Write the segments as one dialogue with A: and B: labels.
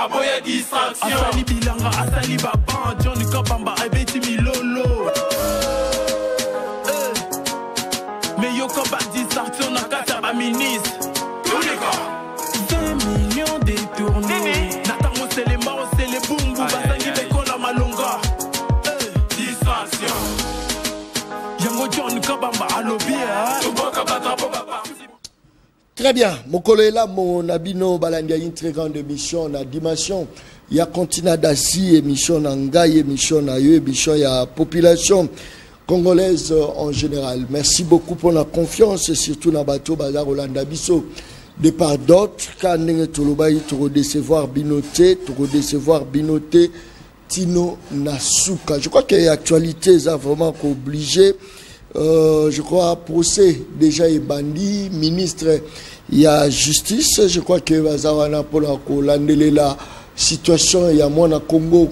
A: aboya distraction.
B: Asali bilanga, asali baba, John Kabamba, ebeti milolo. Mais yo koba distraction na kata ba ministre.
A: Tous les gars.
B: 20 millions détournés. Natango c'est les morts, c'est les bungu, basangi bekola malonga.
A: Distraction.
B: Yango John Kabamba alobia.
A: Toboka batrapo papa.
C: Très bien, Mokolo est là, mon abino balandia une très grande émission, la dimension. Il y a continent d'Asie, émission Nangaï, émission Nayo, émission il y a population congolaise en général. Merci beaucoup pour la confiance, surtout dans bateau bazar Rolanda Bisso. De part d'autres, quand nous tolobaï to décevoir binoté, Tino Nasuka. Je crois qu'il y a actualité, ça vraiment obligé. Je crois procès déjà est bandit, ministre il y a justice, je crois que Bazawana pour la situation il y a Mwana Congo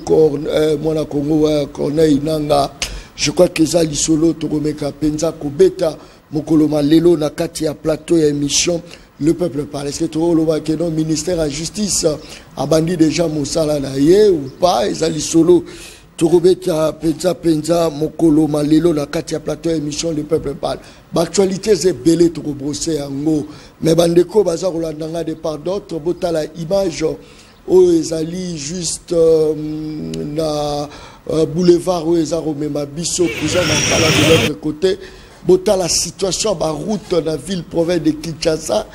C: Corneille Nanga, je crois que ça lisolo Toromeka Penza Kobeta Mokoloma Lelo na kati ya plateau ya émission Le Peuple Parle. Est-ce que Toroloma que non ministère à justice a bandit déjà Moussala na ye ou pas, et ça lisolo Torobeta Penza Mokolo Malelo na katia plateau émission Le Peuple Parle. L'actualité c'est belé toko brossé ango. Mais bandeko baza rolandanga de part d'autres botala image o ezali juste na boulevard o ezaro mema biso kuza na kala de l'autre côté. Botala situation ba route na ville province de Kinshasa.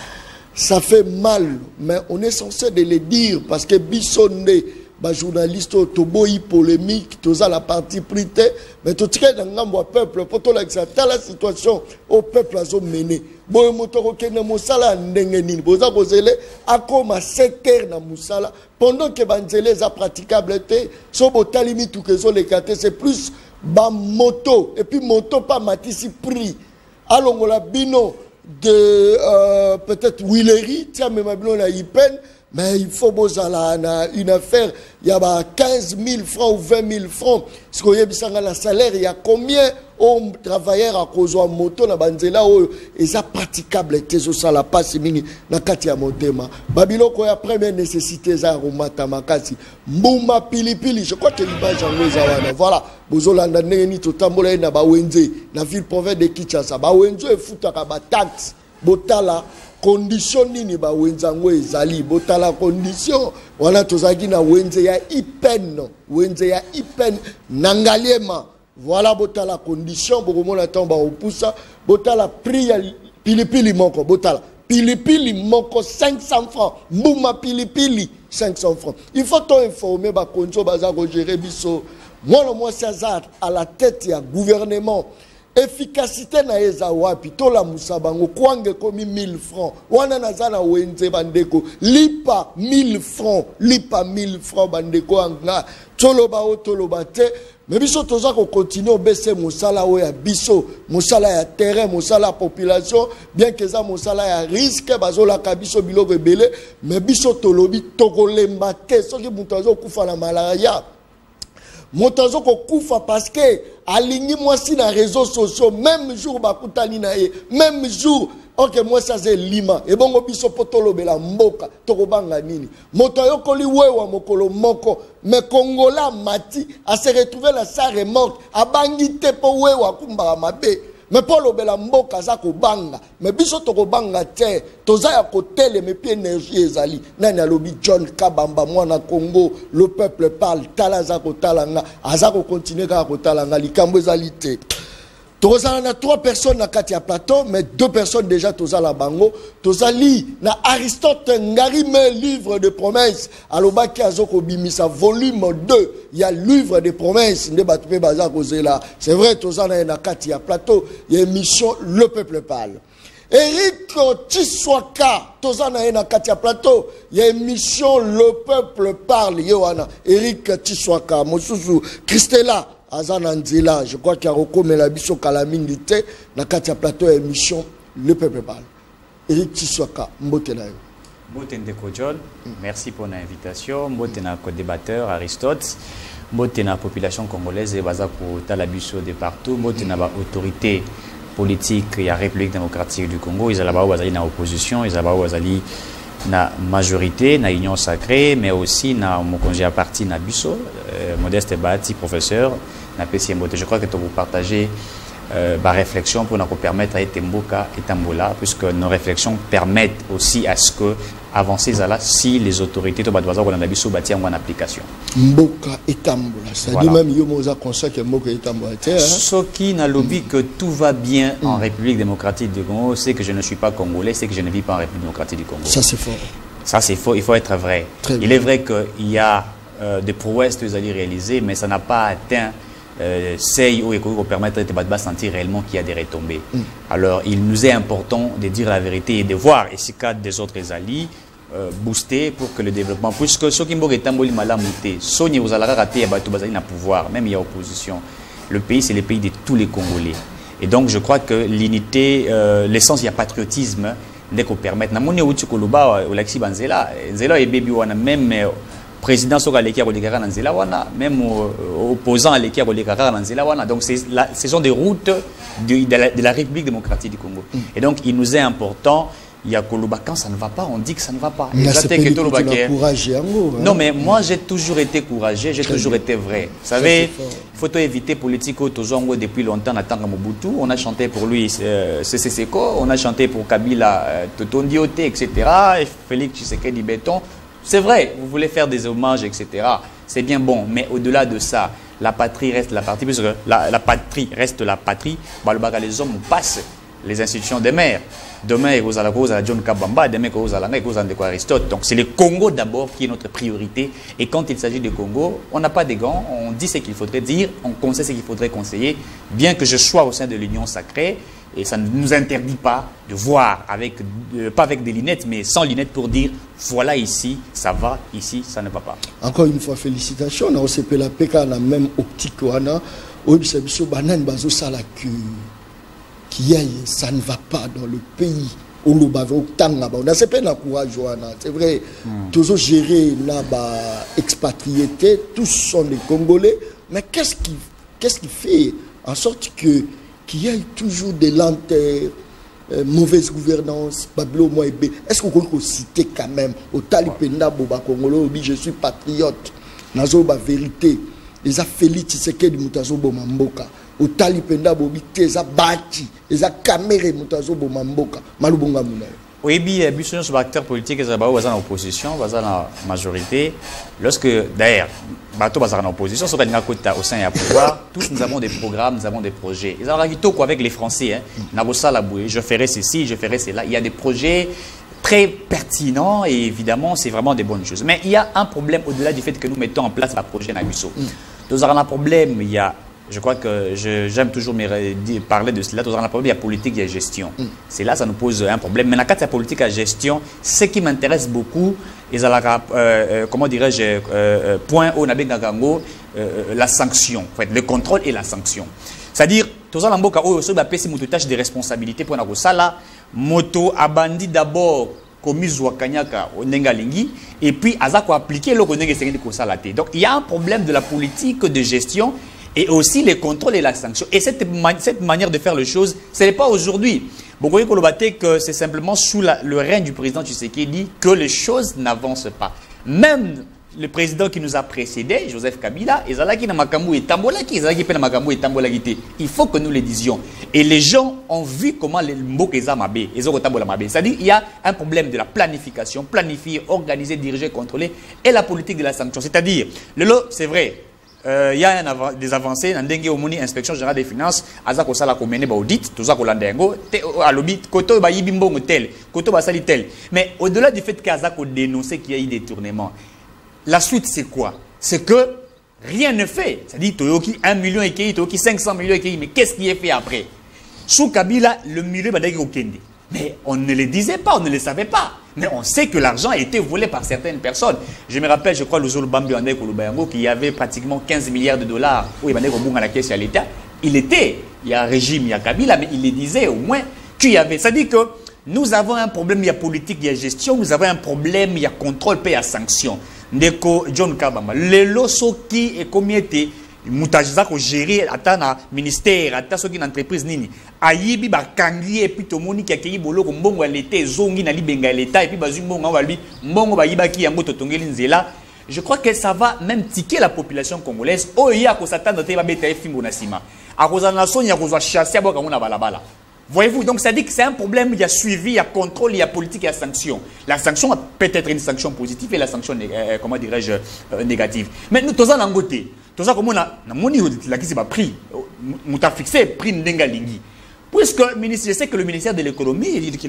C: Ça fait mal, mais on est censé de le dire parce que biso ne ba journaliste toboyi polémique toza la partie prité mais to tike na ngambo peuple poto la la situation au peuple azo mené boy moto ko kene mosala ndenge nini boza kozele akoma 7 heures na musala pendant que banzele za praticable te so botali mitu kezo le kate c'est plus ba moto et puis moto pas matisi prix alongola bino de peut-être Willery tiens même bino na Ipen. Mais il faut une affaire, il y a 15 000 francs ou 20 000 francs. Parce qu'il y a un salaire, il y a combien de travailleurs à cause de moto na banzela et ça praticable et ça la passe mini na kati ya motema. Babilo ko ya première nécessité za romata makasi. Mbuma pilipili, je crois que l'image en wana. Voilà, bozolanda ndenge to tambola na ba wenze na ville province de Kinshasa. Ba wenzo e futaka ba taxe. Botala condition nini ba wenzango ezali botala condition wana tozaki na wenze ya Ipen nangaliema voilà botala condition bokomona tamba opusa botala prix ya pilipili moko botala pilipili moko 500 francs mbuma pilipili 500 francs il faut to informer ba konzo baza ko gérer biso moi César à la tête ya gouvernement. Efficacité na eza wapi to la musabango kwange komi 1000 francs wana nazana wenze bandeko lipa 1000 francs bandeko anga toloba te mais biso toza ko continuer baisser musala o ya biso musala ya terrain musala population bien que ça musala ya risque bazola ka biso biloko ebele mais biso tolobi tokolemba te soki mutu azokufa na malaria Montazo ko kufa parce que aligné moi si na réseaux sociaux même jour bakutani na ye même jour ok moi ça c'est lima et bongo biso potolo bela mboka tokobanga nini moto yokoli wewa mokolo moko mais Congola mati a se retrouver la sa remorque abangi te po wewa kumba mabe mais pour le bela mboka za ko banga mais biso to ko banga te toza ya kotele mais puis énergie ezali nani alobi John Kabamba mwana Congo le peuple parle tala za ko talanga aza ko continuer ka ko talanga likambo ezali te. Tozala na 3 personnes na kati ya plateau mais 2 personnes déjà tozala bango tozali na Aristote Ngarime livre de promesses alobaki azoko bimisa volume 2 il y a livre de promesses nde batpe baza kozela c'est vrai tozala na kati ya plateau il y a émission Le Peuple Parle. Eric Tshisekedi tozana na kati ya plateau il y a émission Le Peuple Parle yoana Eric Tshisekedi mosusu Christella Azananzila, je crois qu'il y a recommandé la biso kalamindité na katia plateau émission Le Peuple Parle. Eric Tshisekedi, mbote na yo.
D: Mbote ndeko John, merci pour l'invitation. Mbote na co-débatteur Aristote. Mbote na population congolaise et baza ko tala biso de partout. Mbote na ba autorité politique ya République démocratique du Congo. Ils ala ba bazali na opposition, ils ala ba bazali na majorité, na union sacrée, mais aussi na mon congé à parti na Busso, Modeste Bati, professeur, na PCMBOT. Je crois que tu vous partagez ma réflexion pour nous permettre à Temboka et Tambola, puisque nos réflexions permettent aussi à ce que avancer là si les autorités de Badwaza ou Bisso bâti en application.
C: Mboka et Tambola, ça dit même Yomoza conscient que Mboka et Tambola.
D: Ce qui n'a lobby que tout va bien en République démocratique du Congo, c'est que je ne suis pas congolais, c'est que je ne vis pas en République démocratique du Congo.
C: Ça c'est fort.
D: Ça c'est faux, il faut être vrai. Il est vrai qu'il y a des prouesses que vous allez réaliser, mais ça n'a pas atteint c'est où pour permettre de sentir réellement qu'il y a des retombées. Alors, il nous est important de dire la vérité et de voir ici cadre des autres alliés booster pour que le développement, puisque ceux qui m'ont été malamouté, ceux qui vous allez rater, il y a pouvoir, même il y a opposition. Le pays, c'est le pays de tous les Congolais. Et donc, je crois que l'unité, l'essence, il y a patriotisme, dès qu'on permet. Namoni Outi Koluba, Olaxi Banzela, Zela et Baby Wana, même président sur l'équipe de même opposant à l'équipe de donc ce sont des routes de la République démocratique du Congo. Et donc il nous est important, il y a Koluba, quand ça ne va pas, on dit que ça ne va pas. Non mais moi j'ai toujours été courageux, j'ai toujours été vrai. Vous savez, il faut éviter politique depuis longtemps, Mobutu, on a chanté pour lui Seko, on a chanté pour Kabila, Totondiote, etc. Félix Tshisekedi Béton. C'est vrai, vous voulez faire des hommages, etc. C'est bien bon, mais au-delà de ça, la patrie reste la patrie, puisque la patrie reste la patrie. Les hommes passent les institutions des maires. Demain, vous allez à John Kabamba, demain, vous allez à Aristote. Donc, c'est le Congo d'abord qui est notre priorité. Et quand il s'agit de Congo, on n'a pas de gants, on dit ce qu'il faudrait dire, on conseille ce qu'il faudrait conseiller, bien que je sois au sein de l'Union sacrée. Et ça ne nous interdit pas de voir, pas avec des lunettes, mais sans lunettes pour dire, voilà ici, ça va, ici, ça ne va pas.
C: Encore une fois, félicitations. On a aussi la PK, la même optique. Ça ne va pas dans le pays. On a ces peines à courage, c'est vrai. Toujours gérer l'expatriété, tous sont des Congolais. Mais qu'est-ce qui fait en sorte que qu'il y ait toujours des lenteurs, mauvaise gouvernance, est-ce qu'on peut citer quand même au Talipenda Boba Congolo, je suis patriote, Nazoba vérité, les a Félix Tshisekedi Mutazo Bomamboka, au Talipenda Bobi Teza Bati, les a Kamere Mutazo Bomamboka, Malubonga Mouna.
D: Oui, bien, sur l'acteur politique, ils sont en opposition, ils sont en majorité. Lorsque, d'ailleurs, bateau en opposition, au sein du pouvoir, tous nous avons des programmes, nous avons des projets. Ils ont avec les Français, je ferai ceci, je ferai cela. Il y a des projets très pertinents et évidemment, c'est vraiment des bonnes choses. Mais il y a un problème au-delà du fait que nous mettons en place la projet Nabusso. Nous avons un problème, il y a. Je crois que j'aime toujours parler de cela. Dans un problème, il y a politique, il y a gestion. C'est là ça nous pose un problème. Mais quand il y a politique et gestion, ce qui m'intéresse beaucoup, comment dirais-je, point au Nabegangango, la sanction, en fait, le contrôle et la sanction. C'est-à-dire, tout ça, l'amboka, il y a une tâche de responsabilité pour nous. Ça là, moto abandi d'abord. Et puis, à appliquer le donc, il y a un problème de la politique de gestion et aussi les contrôles et la sanction. Et cette manière de faire les choses, ce n'est pas aujourd'hui. Beaucoup de que c'est simplement sous le règne du président Tshisekedi que les choses n'avancent pas. Même le président qui nous a précédés, Joseph Kabila, il faut que nous le disions. Et les gens ont vu comment les Mbokeza Mabé, c'est-à-dire il y a un problème de la planification, planifier, organiser, diriger, contrôler, et la politique de la sanction. C'est-à-dire, c'est vrai, il y a des avancées dans l'inspection générale des finances, Azako Sala Komene Baudit, tout ça Kolandengo, Alobit, Koto Bayibimbong tel, Koto Basali tel. Mais au-delà du fait qu'Azako dénonçait qu'il y a eu des détournements, la suite, c'est quoi? C'est que rien ne fait. C'est-à-dire, Toyoki 1 million et Toyoki 500 millions et mais qu'est-ce qui est fait après? Sous Kabila, le milieu va au Kende. Mais on ne le disait pas, on ne le savait pas. Mais on sait que l'argent a été volé par certaines personnes. Je me rappelle, je crois, le Zolbambi Andé Kolubayango, qui y avait pratiquement 15 milliards de dollars où il y avait à la caisse à l'État. Il y a un régime, il y a Kabila, mais il le disait au moins qu'il y avait. C'est-à-dire que nous avons un problème, il y a politique, il y a gestion, nous avons un problème, il y a contrôle, puis il y a sanction. Ndeko John Kabamba, les losoki et comité, moutajiza ko gérer ata na ministère ata soki na entreprise nini ayibi ba kangi et puis tomoni ki akei boloko mbongo ya l'état zongi na libenga l'état et puis bazui mbongo ba lui mbongo ba yibaki yango totongeli nzela. Je crois que ça va même tiquer la population congolaise. Oh ya ko satana te ba beta fimbo na sima. A cause na sonya ko za chasser ba kamona balabala. Voyez-vous, donc ça dit que c'est un problème, il y a suivi, il y a contrôle, il y a politique, il y a sanction. La sanction peut être une sanction positive et la sanction, comment dirais-je, négative. Mais nous, tous en angoté, tous en comme on a moni la qui s'est pas pris, on a fixé prix n'enga lingi. Puisque je sais que le ministère de l'économie, qui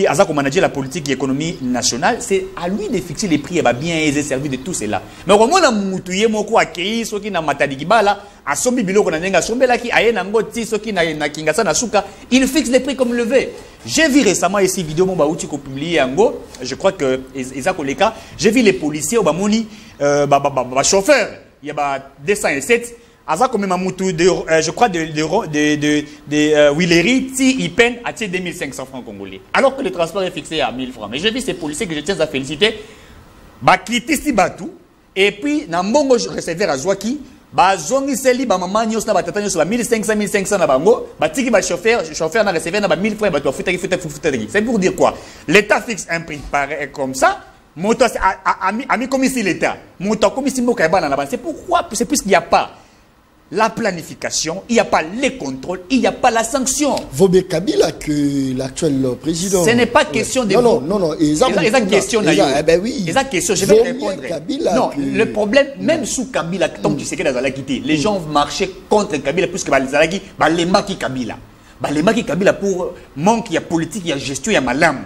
D: a comme manager la politique et l'économie nationale, c'est à lui de fixer les prix et bien et servir de tout cela. Mais comme on a moutouillé moko accueilli ceux qui n'a matadi bala, à sombi bilo qu'on a nenga sombe là qui a un angoti ceux qui n'a kingasa na suka, il fixe les prix comme le veut. J'ai vu récemment ici vidéo mon baouti ko publié ango, je crois que Isaac Oleka, j'ai vu les policiers au bamoni chauffeur, il y a 207 Aza comme Mamoutou je crois de Willery, il peine à 2500 francs congolais. Alors que le transport est fixé à 1000 francs. Mais j'ai vu ces policiers que je tiens à féliciter. Bah quitter si batou. Et puis, dans mon receveur à Zouaki, bah zongi seli bah maman nyos na batata nyos bah 1500 na bango. Bah tiki bah chauffeur na receveur na bah 1000 francs bah toi futari. C'est pour dire quoi? L'État fixe un prix pareil comme ça. Moto a mis comme ici l'État. Moto comme ici moka na na. C'est pourquoi? C'est puisqu'il n'y a pas la planification, il n'y a pas les contrôles, il n'y a pas la sanction.
C: Vobé Kabila que l'actuel président.
D: Ce n'est pas question de...
C: Non.
D: Ils ont question.
C: Ben oui.
D: Ils ont question, je vais répondre.
C: Kabila
D: non, le problème, même sous Kabila, tant que tu sais que dans la quitté, les gens marchaient contre Kabila puisque les maki Kabila. Les maki Kabila pour manque, il y a politique, il y a gestion, il y a malam.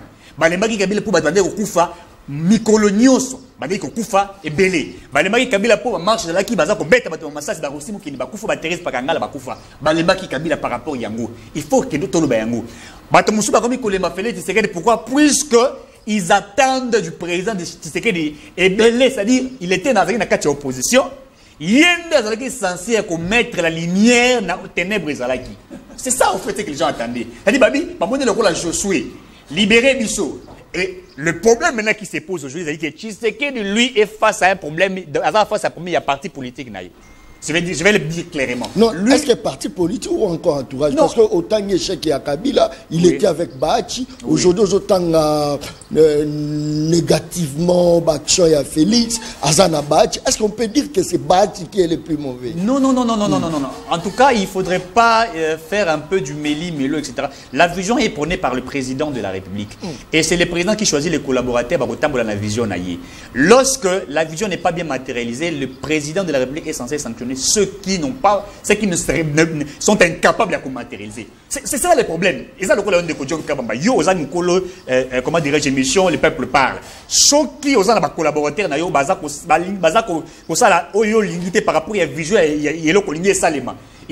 D: Les maki Kabila pour battre au Koufa, mikolonioso. Badi ko kufa ebele balemaki Kabila pour marche de la qui baza ko beta bato masasi ba rosimu ki ba kufa ba Thérèse Pakangala ba kufa balemaki Kabila par rapport yango il faut que nous tolo ba yango bato musu ba komi kolema fele Tshisekedi pourquoi puisque ils attendent du président de Tshisekedi ebele c'est-à-dire il était dans une carte opposition yende azalaki censé mettre la lumière dans les ténèbres zalaki c'est ça en fait que les gens attendaient c'est-à-dire babi ba moni le rôle Josué libérer Bisso. Et le problème maintenant qui se pose aujourd'hui, c'est que Tshisekedi, lui, est face à un problème, face à un problème, il y a parti politique. Je vais le dire clairement. Non,
C: est-ce que parti politique ou encore entourage? Non. Parce que autant Yéchek et Kabila, il était avec Bachi. Aujourd'hui, autant négativement, Bachi et Félix, Azana Bachi. Est-ce qu'on peut dire que c'est Bachi qui est le plus mauvais?
D: Non. En tout cas, il ne faudrait pas faire un peu du méli-mélo, etc. La vision est prônée par le président de la République. Et c'est le président qui choisit les collaborateurs pour la vision. Lorsque la vision n'est pas bien matérialisée, le président de la République est censé sanctionner ceux qui n'ont pas, ceux qui sont incapables de matérialiser. C'est ça le problème. Et ça, le problème de comment dirais-je, émission, le peuple parle. Ceux qui ont des collaborateurs, par rapport à la vision, il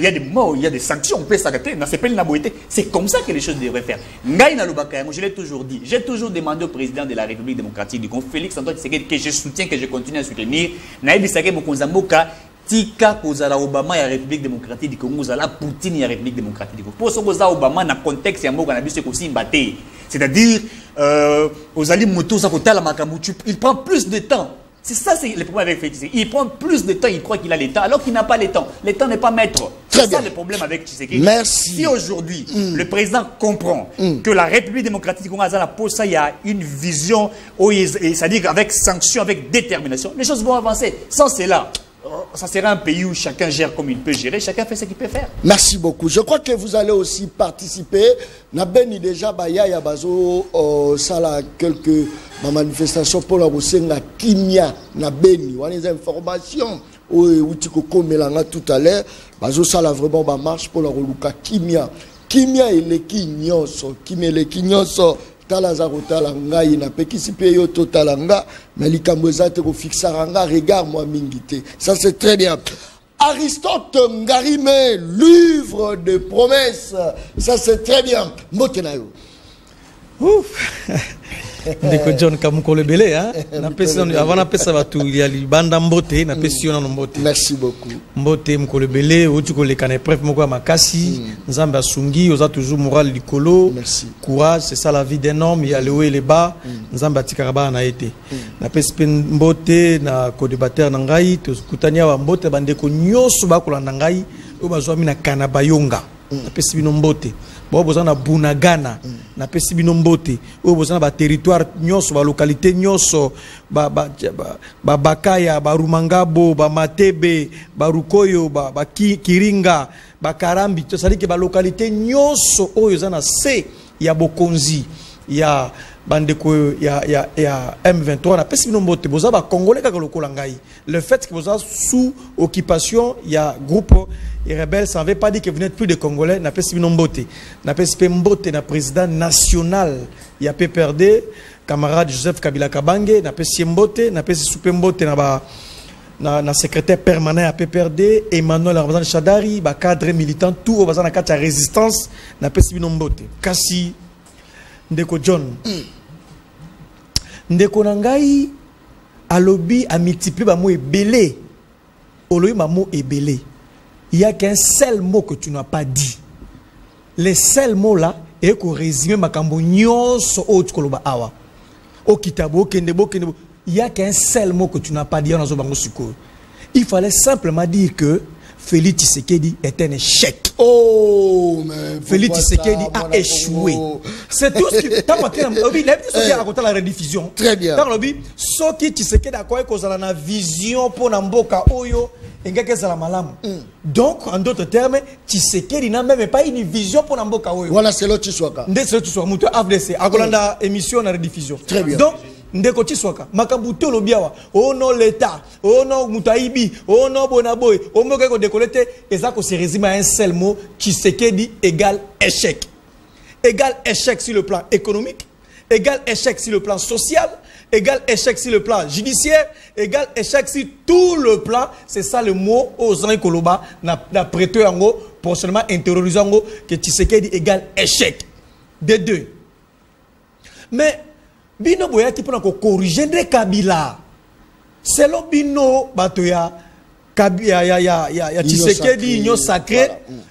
D: y a des morts, il y a des sanctions, on peut s'arrêter. C'est comme ça que les choses devraient faire. Je l'ai toujours dit. J'ai toujours demandé au président de la République démocratique du Congo, Félix Antoine Tshisekedi, que je soutiens, que je continue à soutenir. Tika kozala Obama ya République démocratique du Congo, kozala Poutine ya République démocratique du Congo. Pour ça kozala Obama na contexte ya mboka na biso ko simbate. C'est-à-dire ozali moto sa kotala makambo, il prend plus de temps. C'est ça c'est le problème avec Félix. Il prend plus de temps, il croit qu'il a le temps alors qu'il n'a pas le temps. Le temps n'est pas maître. C'est ça le problème avec Tshisekedi.
C: Merci.
D: Si aujourd'hui le président comprend que la République démocratique du Congo pour ça il y a une vision c'est-à-dire avec sanction, avec détermination, les choses vont avancer. Sans cela, ça sera un pays où chacun gère comme il peut gérer, chacun fait ce qu'il peut faire.
C: Merci beaucoup. Je crois que vous allez aussi participer. Nabeni déjà baya ya bazo sala quelques manifestations pour la Rosenga Kimia Nabeni. On a des informations outiko komelanga tout à l'heure. Bazo sala vraiment ba marche pour la Roluka Kimia. Kimia et les Kinyoso, Kimia les Kinyoso. Talazaro talanga na pekisi pe yo to talanga mais likambo ezate ko fixaranga regarde moi mingité ça c'est très bien. Aristote Ngarime, livre de promesses, ça c'est très bien. Motenayo.
E: ndeko John Kamukolo Belé hein na pesa avant na pesa batu il y a libanda mbote na pesa na mbote.
C: Merci beaucoup.
E: Mbote Mukolo Belé otu ko le kana preuve moko makasi nzamba sungi oza toujours moral likolo.
C: Merci.
E: Courage, c'est ça la vie d'un homme, il y a le haut et le bas. Nzamba tikaraba na été. Na pesa mbote na co-débatteur na ngai to kutania wa mbote bandeko nyoso ba kolanda ngai o bazwa mina kana bayonga. Na pesa bino mbote. Bo bozana Bunagana na pesi bino mbote o bozana ba territoire nyoso ba localité nyoso ba Bakaya ba Rumangabo ba Matebe ba Rukoyo ba Kiringa ba Karambi to sali ke ba localité nyoso oyo zana se ya bokonzi ya bandeko ya M23 na pesi bino mbote boza ba congolais ka lokola ngai. Le fait que boza sous occupation ya groupe et rebelles, ça ne veut pas dire que vous n'êtes plus des Congolais. N'a pas si mbote. N'a pas si mbote na président national. Il y a PPRD, camarade Joseph Kabila Kabange. N'a pas si mbote. N'a pas si soupe mbote na secrétaire permanent à PPRD. Emmanuel Ramazan Chadari, ba cadre militant tout au bazan na carte résistance. N'a pas si mbote. Kasi ndeko John. Ndeko nangai a lobby a multiplié ba mot ebelé. Oloyi ma mot ebelé. Il n'y a qu'un seul mot que tu n'as pas dit. Les seuls mots là, et qu'on résume ma cambognon so autre koloba awa. O kitabo kendebo. Il n'y a qu'un seul mot que tu n'as pas dit. Il fallait simplement dire que Félix Tshisekedi est un échec.
C: Oh, mais
E: Félix Tshisekedi a échoué. C'est tout ce qui. T'as pas la rediffusion.
C: Très bien.
E: Dans le but, ce qui Tshisekedi a quoi qu'on a la vision pour Namboka Oyo. Donc, en d'autres termes, Tshisekedi n'a même pas une vision pour Namboka Oyo.
C: Voilà, c'est l'autre Tshisekedi.
E: Ndé c'est l'autre Tshisekedi. AFDC. Akolanda émission na rediffusion.
C: Très bien.
E: Donc, ndeko Tshisekedi. Makabuto lobiawa. Oh non l'État. Oh non Moutaibi. Oh non Bonaboy. Oh non Keko décolleté. Et ça, se résume à un seul mot. Tshisekedi égale échec. Égal échec sur le plan économique. Égal échec sur le plan social. Égal échec sur le plan judiciaire, égal échec sur tout le plan. C'est ça le mot aux Anglais Koloba n'a prêté en gros pour seulement interroriser en gros que Tshisekedi égal échec. Des deux. Mais Bino Boya qui peut encore corriger de Kabila. C'est le Bino Batoya Tshisekedi Union sacrée.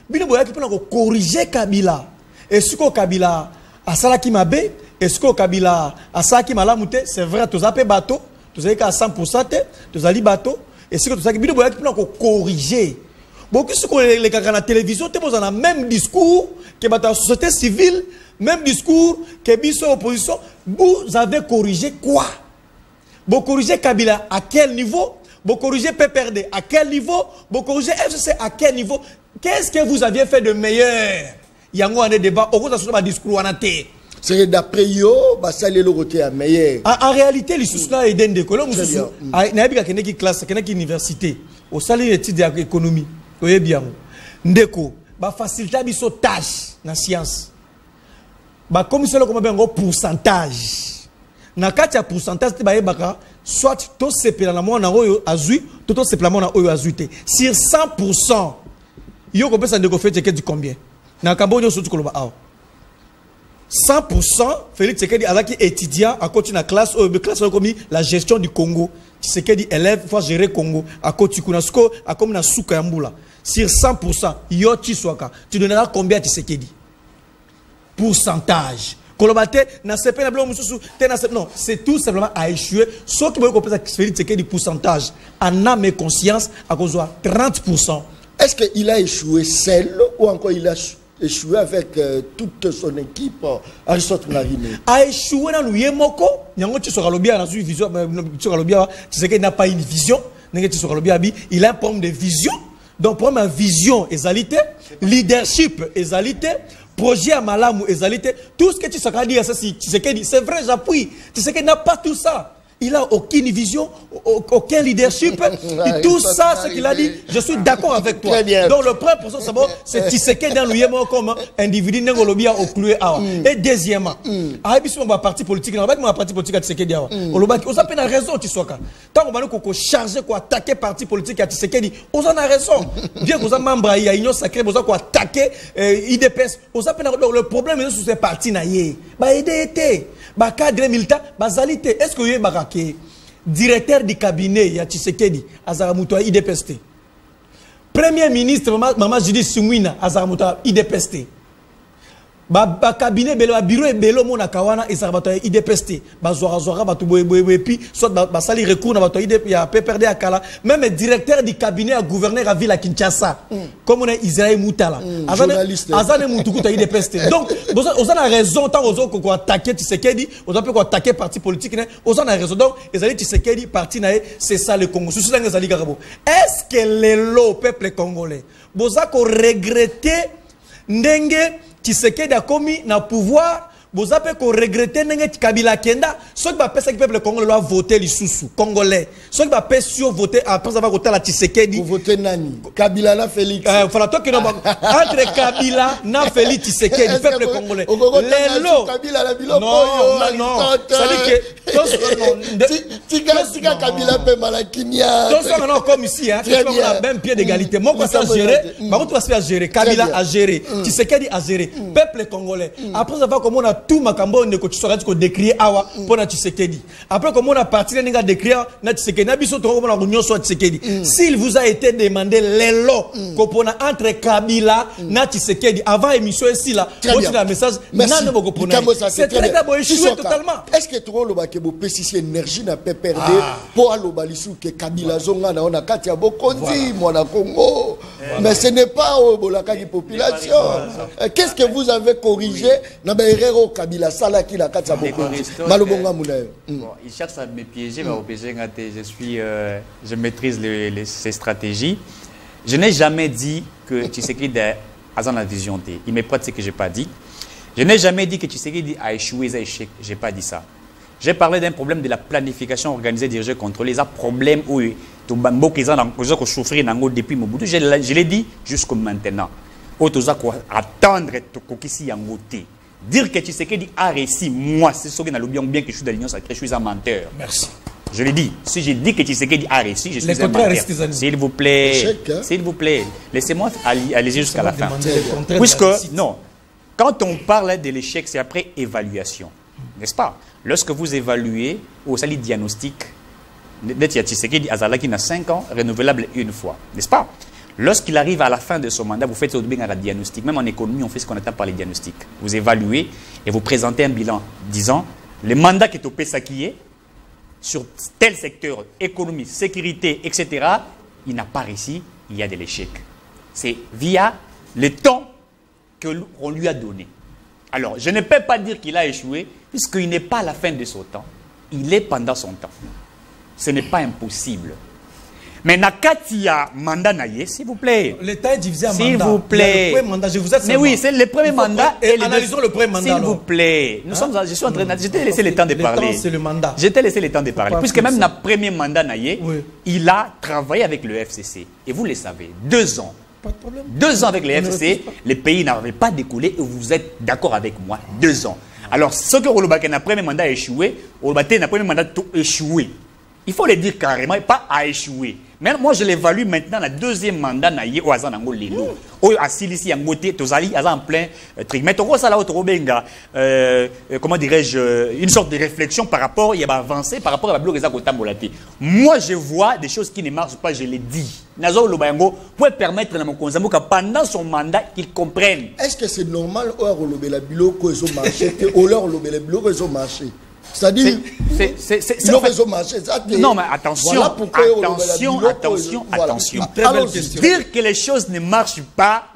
E: Bino Boya qui peut encore corriger Kabila. Et ce que Kabila a Salaki Mabe. Est-ce que Kabila a ça qui m'a lamouté? C'est vrai, tu as fait bateau, tu as qu'à 100%, tu as dit bateau. Est-ce que tu as dit que corriger? Beaucoup de ce que les gars à la télévision, tu as le même discours que la société civile, même discours que la opposition. Vous avez corrigé quoi? Vous corrigez Kabila à quel niveau? Vous corrigez PPRD à quel niveau? Vous corrigez FCC à quel niveau? Qu'est-ce que vous aviez fait de meilleur? Il y a un débat, au cours de ce discours, on a été.
C: C'est d'après yo, ça le côté à meilleur.
E: En réalité, les sous là aident des colons. N'abiga qui classe, qui université, au salaire études d'économie. Voyez bien. Ndeko, ba faciliter biso tâche na science. Ba commission le comme ben pourcentage. Na kati ya pourcentage te ba yebaka soit to sepela na mona oyo azui, to sepela mona oyo azuite. Sur 100%, yo ko pesa ndeko fait du combien? Na kambonyo sotu koloba awa. 100% Félix Tshisekedi Azaki étudiant à côté de la classe comme la gestion du Congo. Tshisekedi élève il faut gérer Congo à côté Kunasko à comme na souka yambula. Sur 100% yo Tshisekedi tu donneras combien Tshisekedi? Pourcentage. Kolobate na CP na blo mususu non, c'est tout simplement à échouer. Ce qui veut qu'on peut Félix Tshisekedi pourcentage en âme et conscience à cause de 30%.
C: Est-ce qu'il a échoué seul ou encore il a échoué avec toute son équipe Aristote Narine?
E: A échoué dans le Yemoko, il n'a pas une vision, il a un problème de vision. Donc, problème de vision, égalité, leadership, égalité, projet à Malamu, égalité, tout ce que tu sais dire, c'est vrai, j'appuie. Tu sais qu'il n'a pas tout ça. Il n'a aucune vision, aucun leadership. Et tout ça, ce qu'il a dit, je suis d'accord avec toi. Donc le premier pour ça, c'est Tshisekedi dans le comme individu n'engolobia au cloué. Et deuxièmement, on va parti politique, on va parti politique à Tshisekedi. On a raison, Tshisekedi. Tant qu'on va charger, qu'on attaquer parti politique à Tshisekedi, on a raison. Bien qu'on a membre, il y a une sacrée, on a attaquer IDPS. Le problème est sur ces partis naïe. Bah aider, bah cadre militant, bah zalité. Est-ce que vous avez directeur du cabinet ya Tshisekedi Azaramuto IDPST. Premier ministre Maman Judith Sumwina Azaramuto IDPST. Ba cabinet belo bureau belo mona kawana Azaramuto IDPST. Ba zora batu boye puis soit ba sali recours na bato IDP ya PPRD akala même directeur du cabinet à gouverneur à ville à Kinshasa. Comme on est Israël Moutala. Azane Moutukuta IDPST. Donc on a raison tant aux autres qu'on attaquer Tshisekedi, on a peut attaquer parti politique on a raison. Donc Ezali Tshisekedi parti naé c'est ça le Congo. Est-ce que le peuple congolais boza ko regretter ndenge Tshisekedi a commis na pouvoir, vous avez regretté que Kabila Kenda, ceux qui ont peuple congolais doivent voter les sous congolais. Ceux qui ont voté après avoir voté la Tshisekedi.
C: Vous votez Nani Kabila na Félix.
E: Entre Kabila na Félix Tshisekedi, peuple congolais.
C: Kabila la bilo.
E: Non.
C: C'est-à-dire que Kabila peut malakinia.
E: Donc ça on comme ici hein, on a même pied d'égalité. Moi quoi ça gérer, par contre va se gérer. Kabila a géré, Tshisekedi a géré, peuple congolais. Après avoir comme on a tout makambo ne ko tsora ko décrire awa pour na Tshisekedi. Après comme on a parti na décrire na Tshisekedi na biso to ko na union soit Tshisekedi. S'il vous a été demandé l'élo ko pona entre Kabila na Tshisekedi avant émission ici là, on a un message na ne ko pona. C'est très d'abord échoué totalement.
C: Est-ce que trop le baké bo pesisi énergie na PPRD pour alobalisu que Kabila zonga na on a katia bokonzi mwana Congo. Mais ce n'est pas au bolaka qui population. Qu'est-ce que vous avez corrigé na Herero Kabila Sala qui la katia bokonzi. Malobonga munayo.
D: Bon, il cherche à me piéger, mais au piéger je maîtrise ces stratégies. Je n'ai jamais dit que Tshisekedi a dans la vision T. Il me prête ce que je n'ai pas dit. Je n'ai jamais dit que Tshisekedi a échoué, a échec. Je n'ai pas dit ça. J'ai parlé d'un problème de la planification organisée, dirigée, contrôlée. C'est un problème où tout le monde a souffert depuis Mobutu. Je l'ai dit jusqu'à maintenant. Où tu dois attendre que tu dire que Tshisekedi a réussi, moi, c'est ce que nous avons bien que je suis dans l'Union sacrée, je suis un menteur. Merci. Je l'ai dit. Si je dis que Tshisekedi a réussi, je suis un menteur. S'il vous plaît, s'il vous plaît, laissez-moi aller jusqu'à la fin. Puisque, non, quand on parle de l'échec, c'est après évaluation. N'est-ce pas? Lorsque vous évaluez, au sali diagnostic, Tshisekedi Azalaki a 5 ans, renouvelable une fois. N'est-ce pas? Lorsqu'il arrive à la fin de son mandat, vous faites un diagnostic. Même en économie, on fait ce qu'on attend par les diagnostics. Vous évaluez et vous présentez un bilan disant le mandat qui est au PSAKIE sur tel secteur, économie, sécurité, etc., il n'a pas réussi, il y a de l'échec. C'est via le temps qu'on lui a donné. Alors, je ne peux pas dire qu'il a échoué, puisqu'il n'est pas à la fin de son temps. Il est pendant son temps. Ce n'est pas impossible. Mais Nakatia mandat naïe, s'il vous plaît.
E: L'État est divisé en mandats.
D: S'il vous plaît.
E: Le premier mandat, je vous ai
D: mais oui, c'est le premier mandat.
E: Et analysons le premier mandat.
D: S'il vous plaît. Je suis en train de... Je t'ai laissé le temps de parler.
E: C'est le mandat.
D: Je t'ai laissé le temps de parler. Puisque même dans le premier mandat naïe, il a travaillé avec le FCC. Et vous le savez, 2 ans.
E: Pas de problème.
D: 2 ans avec le FCC, les pays n'avaient pas découlé et vous êtes d'accord avec moi. 2 ans. Alors, ce que Olobake n'a premier mandat échoué, Olobake n'a premier mandat échoué. Il faut le dire carrément, pas à échouer. Mais moi, je l'évalue maintenant, le deuxième mandat naïe au Azanango Lelo. Au Assilisi Yangote, Tozali, Azan en plein truc. Mais Toro Sala Otorobenga, comment dirais-je, une sorte de réflexion par rapport, il y a avancé par rapport à la bloc Ezakotambolati. Moi, je vois des choses qui ne marchent pas, je l'ai dit. Nazo Lobango peut permettre à mon Konzamo que pendant son mandat, qu'il comprenne.
C: Est-ce que c'est normal au Rolobela Bilo qu'ils ont marché, au leur Rolobela Bilo qu'ils ont marché? C'est-à-dire,
D: non, mais attention, attention.
C: Très belle question.
D: Dire que les choses ne marchent pas,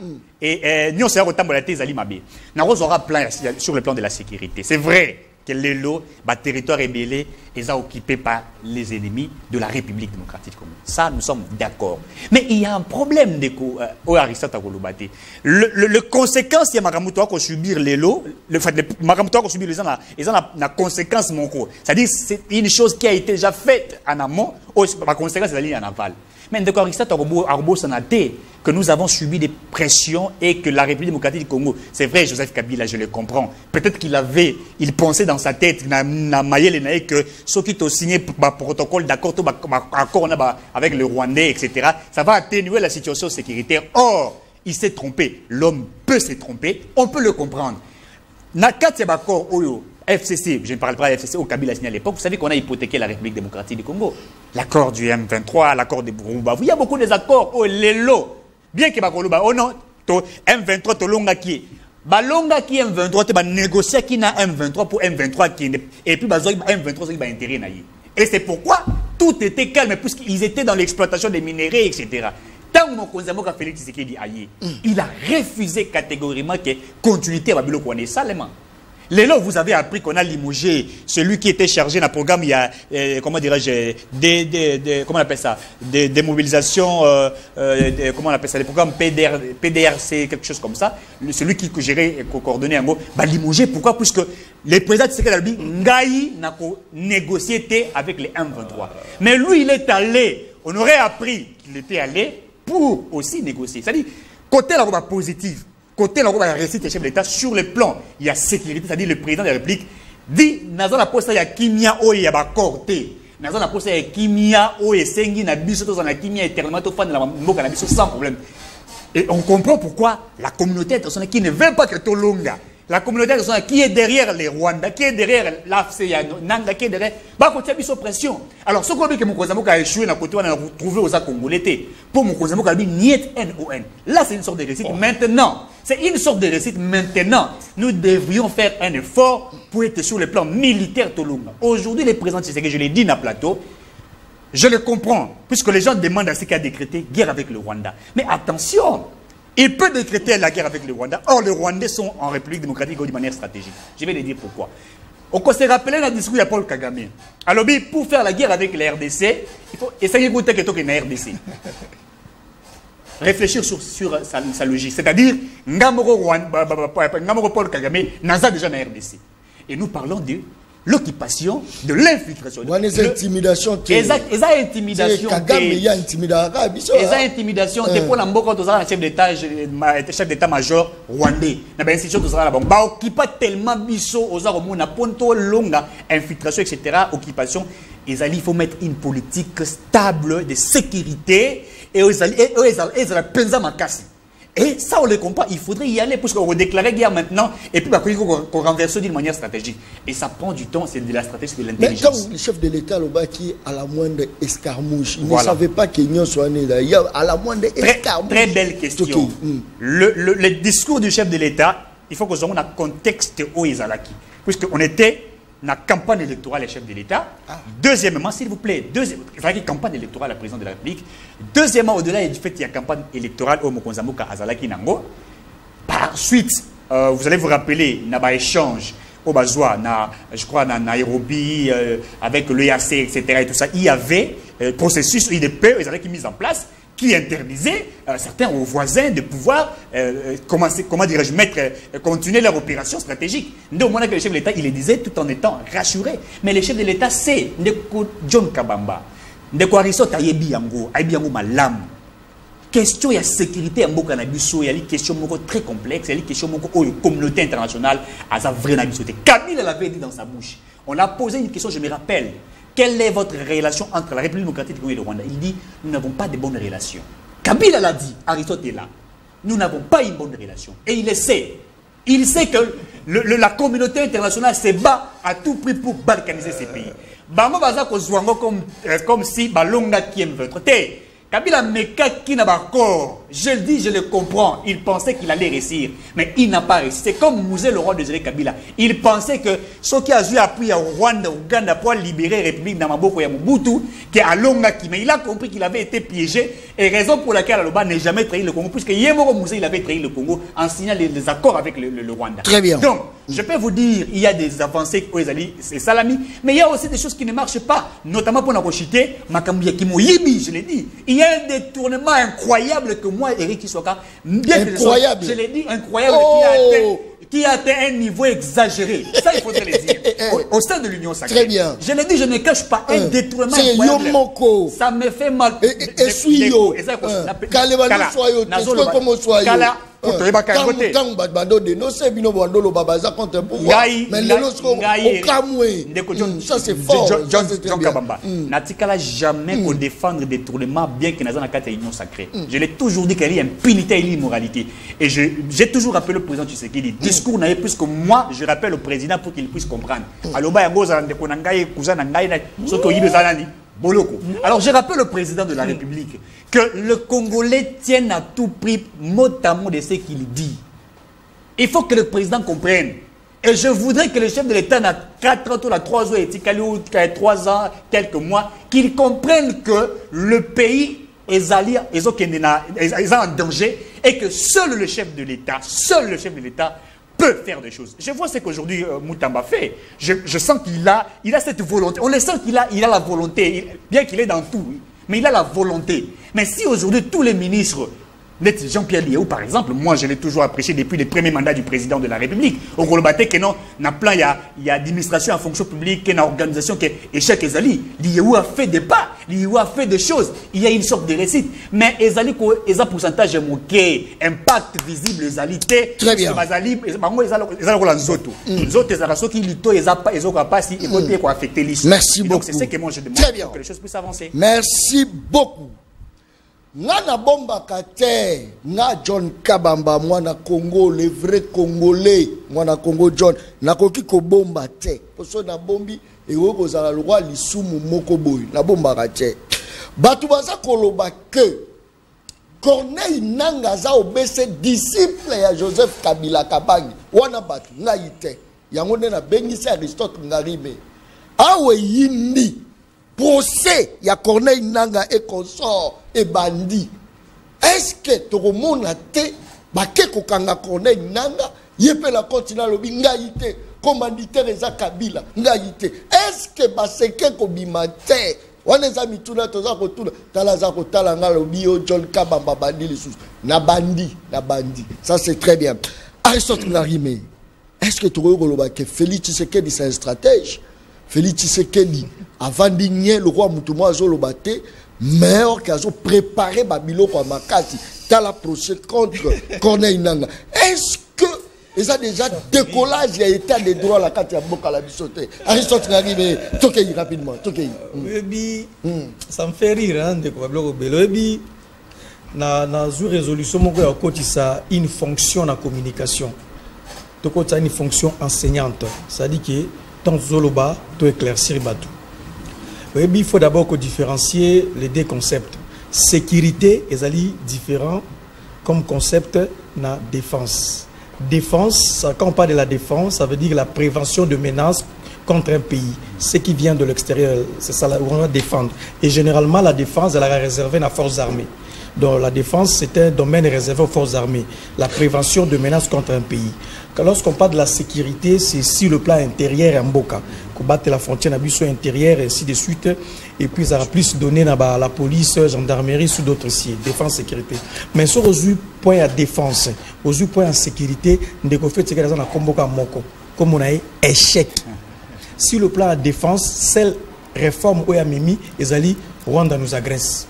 D: et nous, c'est un temps pour la thèse Ali Mabé. Nous aura plein sur le plan de la sécurité. C'est vrai que l'élo, le territoire ébélé, est occupé par les ennemis de la République démocratique du Congo. Ça, nous sommes d'accord. Mais il y a un problème de Aristote à Kolobate. Le conséquence, il y a Maramuto qui subir l'élo, le fait de Maramuto qui subir les gens, ils ont la conséquence, mon co. C'est-à-dire, c'est une chose qui a été déjà faite en amont, la conséquence, c'est en aval. Mais de Aristote Arbo Sanate, que nous avons subi des pressions et que la République démocratique du Congo, c'est vrai, Joseph Kabila, je le comprends. Peut-être il pensait dans sa tête, que ceux qui ont signé le protocole d'accord avec le Rwandais, etc., ça va atténuer la situation sécuritaire. Or, il s'est trompé. L'homme peut se tromper, on peut le comprendre. Nakati Bakor Oyo, FCC, je ne parle pas de FCC, au Kabila signé à l'époque, vous savez qu'on a hypothéqué la République démocratique du Congo. L'accord du M23, l'accord de Burubavu, il y a beaucoup d'accords. Oh, les lots. Bien que Bakoluba, oh non, M23, Tolonga qui Balonga qui M23, tu vas négocier qui n'a M23 pour M23 qui et puis M23 qui va intérêt. Et c'est pourquoi tout était calme, puisqu'ils étaient dans l'exploitation des minéraux, etc. Tant que mon conseiller Félix Tshisekedi aïe, il a refusé catégoriquement que continuité à Babilo Kouane seulement. Lélo, vous avez appris qu'on a limogé celui qui était chargé dans le programme, il y a, comment dirais-je, comment on appelle ça, des mobilisations, comment on appelle ça, les programmes PDRC, quelque chose comme ça, celui qui gérait et coordonnait en gros, bah limogé, pourquoi? Puisque les présidents de Tshisekedi Ngaï n'a négocié avec les M23. Mais lui, il est allé, on aurait appris qu'il était allé pour aussi négocier. C'est-à-dire, côté la positive, côté la réussite des chefs d'État, sur le plan, il y a sécurité, c'est-à-dire le président de la République dit, dans la poste, il y a Kimia, il y a Bakorté. Dans la poste, il y a Kimia, il y a Sengi, il y a Bisso, il y a Kimia, éternellement, sans problème. Et on comprend pourquoi la communauté internationale qui ne veut pas que Tolonga, la communauté internationale qui est derrière les Rwandais, qui est derrière l'AFC, Nanga, qui est derrière, bah, quand il y a pression. Alors, ce qu'on dit que mon cousin a échoué, on a retrouvé aux Congolais, pour mon cousin a dit Niet NON. Là, c'est une sorte de réussite. Oh. Maintenant, c'est une sorte de réussite. Maintenant, nous devrions faire un effort pour être sur le plan militaire Tolonga. Aujourd'hui, les présidents, c'est ce que je l'ai dit dans le plateau, je le comprends, puisque les gens demandent à ce qu'il a décrété guerre avec le Rwanda. Mais attention, il peut décréter la guerre avec le Rwanda. Or, les Rwandais sont en République démocratique de manière stratégique. Je vais les dire pourquoi. On s'est rappelé le discours de Paul Kagame. Alors, pour faire la guerre avec la RDC, il faut essayer d'écouter que tu es RDC. Réfléchir sur sa logique. C'est-à-dire, Ngamoro Paul Kagame n'a déjà la RDC. Et nous parlons de l'occupation, de l'infiltration.
C: Les intimidations.
D: Les intimidations.
C: Il y a intimidation.
D: Les intimidations. C'est pour l'amboka, tu as chef d'état-major rwandais. Dans l'institution, tu as là-bas. Occupa tellement biso, aux aromona, ponto longa, infiltration, etc. Occupation. Il faut mettre une politique stable de sécurité. Et ils ont pensé ma casse. Et ça, on ne le comprend pas. Il faudrait y aller pour qu'on déclare guerre maintenant et puis qu'on renverse d'une manière stratégique. Et ça prend du temps, c'est de la stratégie, de l'intelligence.
C: Mais quand le chef de l'État, qui à la moindre escarmouche, il ne savait pas qu'il soit né là. Il y a à la moindre escarmouche.
D: Très belle question. Le discours du chef de l'État, il faut qu'on ait un contexte au Izalaki. Puisqu'on était dans la campagne électorale des chefs de l'État. Deuxièmement, s'il vous plaît, il fallait une campagne électorale à la présidente de la République. Deuxièmement, au-delà du fait qu'il y a une campagne électorale au Mokonzamuka Azalaki Nango. Par suite, vous allez vous rappeler, il y a un échange au Bazoua, je crois, à Nairobi, avec l'EAC, etc. Et tout ça. Il y avait un processus IDP, ils avaient mis en place, qui interdisait certains aux voisins de pouvoir comment dirais-je, continuer leur opération stratégique. Donc, moi, que le chef de l'État, il le disait tout en étant rassuré. Mais le chef de l'État, c'est John Kabamba, Aristote Ayebi Yango Malam. Question de sécurité en Bokanabiso, il y a des questions très complexes, il y a des questions de la communauté internationale, à sa vraie nabisoté. Kabila l'avait dit dans sa bouche. On a posé une question, je me rappelle. Quelle est votre relation entre la République démocratique du Congo et le Rwanda? Il dit, nous n'avons pas de bonnes relations. Kabila l'a dit, Aristote est là. Nous n'avons pas une bonne relation. Et il le sait. Il sait que la communauté internationale se bat à tout prix pour balkaniser ces pays. Bango baza ko zwango comme si balonga qui M23. Kabila meka qui n'a pas corps. Je le dis, je le comprends. Il pensait qu'il allait réussir, mais il n'a pas réussi. C'est comme Mouzé, le roi de Zélé Kabila. Il pensait que ce qui a joué appui au Rwanda, au Ouganda pour libérer la République d'Amaboko et Mobutu, qui est à Longaki, mais il a compris qu'il avait été piégé, et raison pour laquelle Aloba n'a jamais trahi le Congo, puisque Yemoro Mouzé, il avait trahi le Congo en signant les accords avec le Rwanda.
C: Très bien.
D: Donc, je peux vous dire, il y a des avancées aux alliés, c'est Salami, mais il y a aussi des choses qui ne marchent pas, notamment pour Nakoshite, Makambouya Kimoyibi, je l'ai dit. Il y a un détournement incroyable que moi, Eric Kisoka, bien
C: incroyable.
D: Je l'ai dit, incroyable, qui a atteint un niveau exagéré. Ça, il faudrait le dire. Au sein de l'Union sacrée.
C: Très bien.
D: Je l'ai dit, je ne cache pas un détournement incroyable.
C: Yomoko.
D: Ça me fait mal.
C: Et suis-yo. Kalebano soyo. Comment soyo. Quand bando dénoncer bino bando lo babaza contre pouvoir mais le lorsqu'on kamwe ça c'est fort
D: John Kabamba natikala jamais qu'on défendre des tournements bien que nazana kata union sacrée. Je l'ai toujours dit qu'il y a impunité et l'immoralité et j'ai toujours rappelé le président Tshisekedi discours n'a plus que moi je rappelle au président pour qu'il puisse comprendre aloba yango za ndeko na ngai kuzana ngai na soto yibe zalani boloko. Alors je rappelle au président de la République que le Congolais tienne à tout prix mot à mot de ce qu'il dit. Il faut que le président comprenne. Et je voudrais que le chef de l'État n'a 4 ans, ou 3 ans, 3 ans, quelques mois, qu'il comprenne que le pays est en danger et que seul le chef de l'État, peut faire des choses. Je vois ce qu'aujourd'hui Moutamba fait. Je sens qu'il a cette volonté. On le sent qu'il a la volonté, bien qu'il est dans tout, oui, mais il a la volonté. Mais si aujourd'hui tous les ministres, Jean-Pierre Liéou par exemple, moi je l'ai toujours apprécié depuis les premiers mandats du président de la République. Au Golobate, il y a administration en fonction publique, il y a une organisation qui est échec Ezali. Liéou a fait des pas, Liéou a fait des choses. Il y a une sorte de réussite. Mais Ezali, il a un pourcentage manqué, impact visible Ezali.
C: Très bien. Merci beaucoup.
D: C'est ce que moi je demande.
C: Très bien.
D: Pour que les choses puissent avancer.
C: Merci beaucoup. Nga na bomba kate, nga John Kabamba, mwana Congo, le vrai Congolais, mwana Congo John, na koki ko bomba te. Poso na bombi, e woko zala lwa lisumu moko boy, na bomba kate. Batu baza koloba ke, Corneille Nanga za obese disciple ya Joseph Kabila Kabangi, wana batu, nga ite. Yango na bengisi Aristote Ngarime. Awe yindi. Procès, il y a Corneille Nanga et consort et bandit. Est-ce que tout le monde a été, Bakeko Kanga Corneille Nanga, Yepe la continent lobi ngaïté, commanditaire Eza Kabila, ngaïté. Est-ce que Baseke Kobimate, Waneza Mituna Toza Kotuna, Talaza Kotala Ngalobi, John Kabamba Bandi les sous, na bandi. Ça c'est très bien. Aristote Ngarime, est-ce que tout le monde a été Félix Tshisekedi c'est un stratège? Félix Tshisekedi, avant d'igner le roi Moutouma Azolobate, mais qui a préparé Babilo kwa Makati, dans la procès contre Corneille Nanga. Est-ce que ils ont déjà décollage et état des droits à la carte à Boka la bisoté? Aristote Ngarime, Tokei rapidement, Tokei.
E: Ça me fait rire, hein, de Babilo Belo. Et na résolution, mon gars, ça une fonction en communication. Donc, ça une fonction enseignante. Ça dit que tant Zoloba doit éclaircir Batou. Il faut d'abord différencier les deux concepts. Sécurité et ali différents comme concept na défense. Défense, quand on parle de la défense, ça veut dire la prévention de menaces contre un pays. Ce qui vient de l'extérieur, c'est ça où on va défendre. Et généralement, la défense, elle est réservée à la force armée. Donc la défense, c'est un domaine réservé aux forces armées. La prévention de menaces contre un pays. Lorsqu'on parle de la sécurité, c'est sur le plan intérieur et en boca. Combattre la frontière, la intérieure, et ainsi de suite. Et puis, ça va plus donner à la police, gendarmerie, sous d'autres sites. Défense, sécurité. Mais sur le point à défense, au point à sécurité, on a fait comme on a échec. Sur le plan à défense, celle réforme où il y a Mimi, Ezali, Rwanda nous agresse.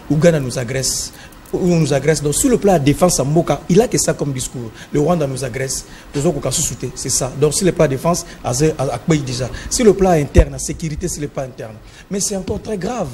E: Ouganda nous agresse. Où on nous agresse. Donc, sur le plan de défense à Moka, il a que ça comme discours. Le Rwanda nous agresse. C'est ça. Donc, sur le plan de défense, déjà. Sur le plan interne, la sécurité, sur le plan interne. Mais c'est encore très grave.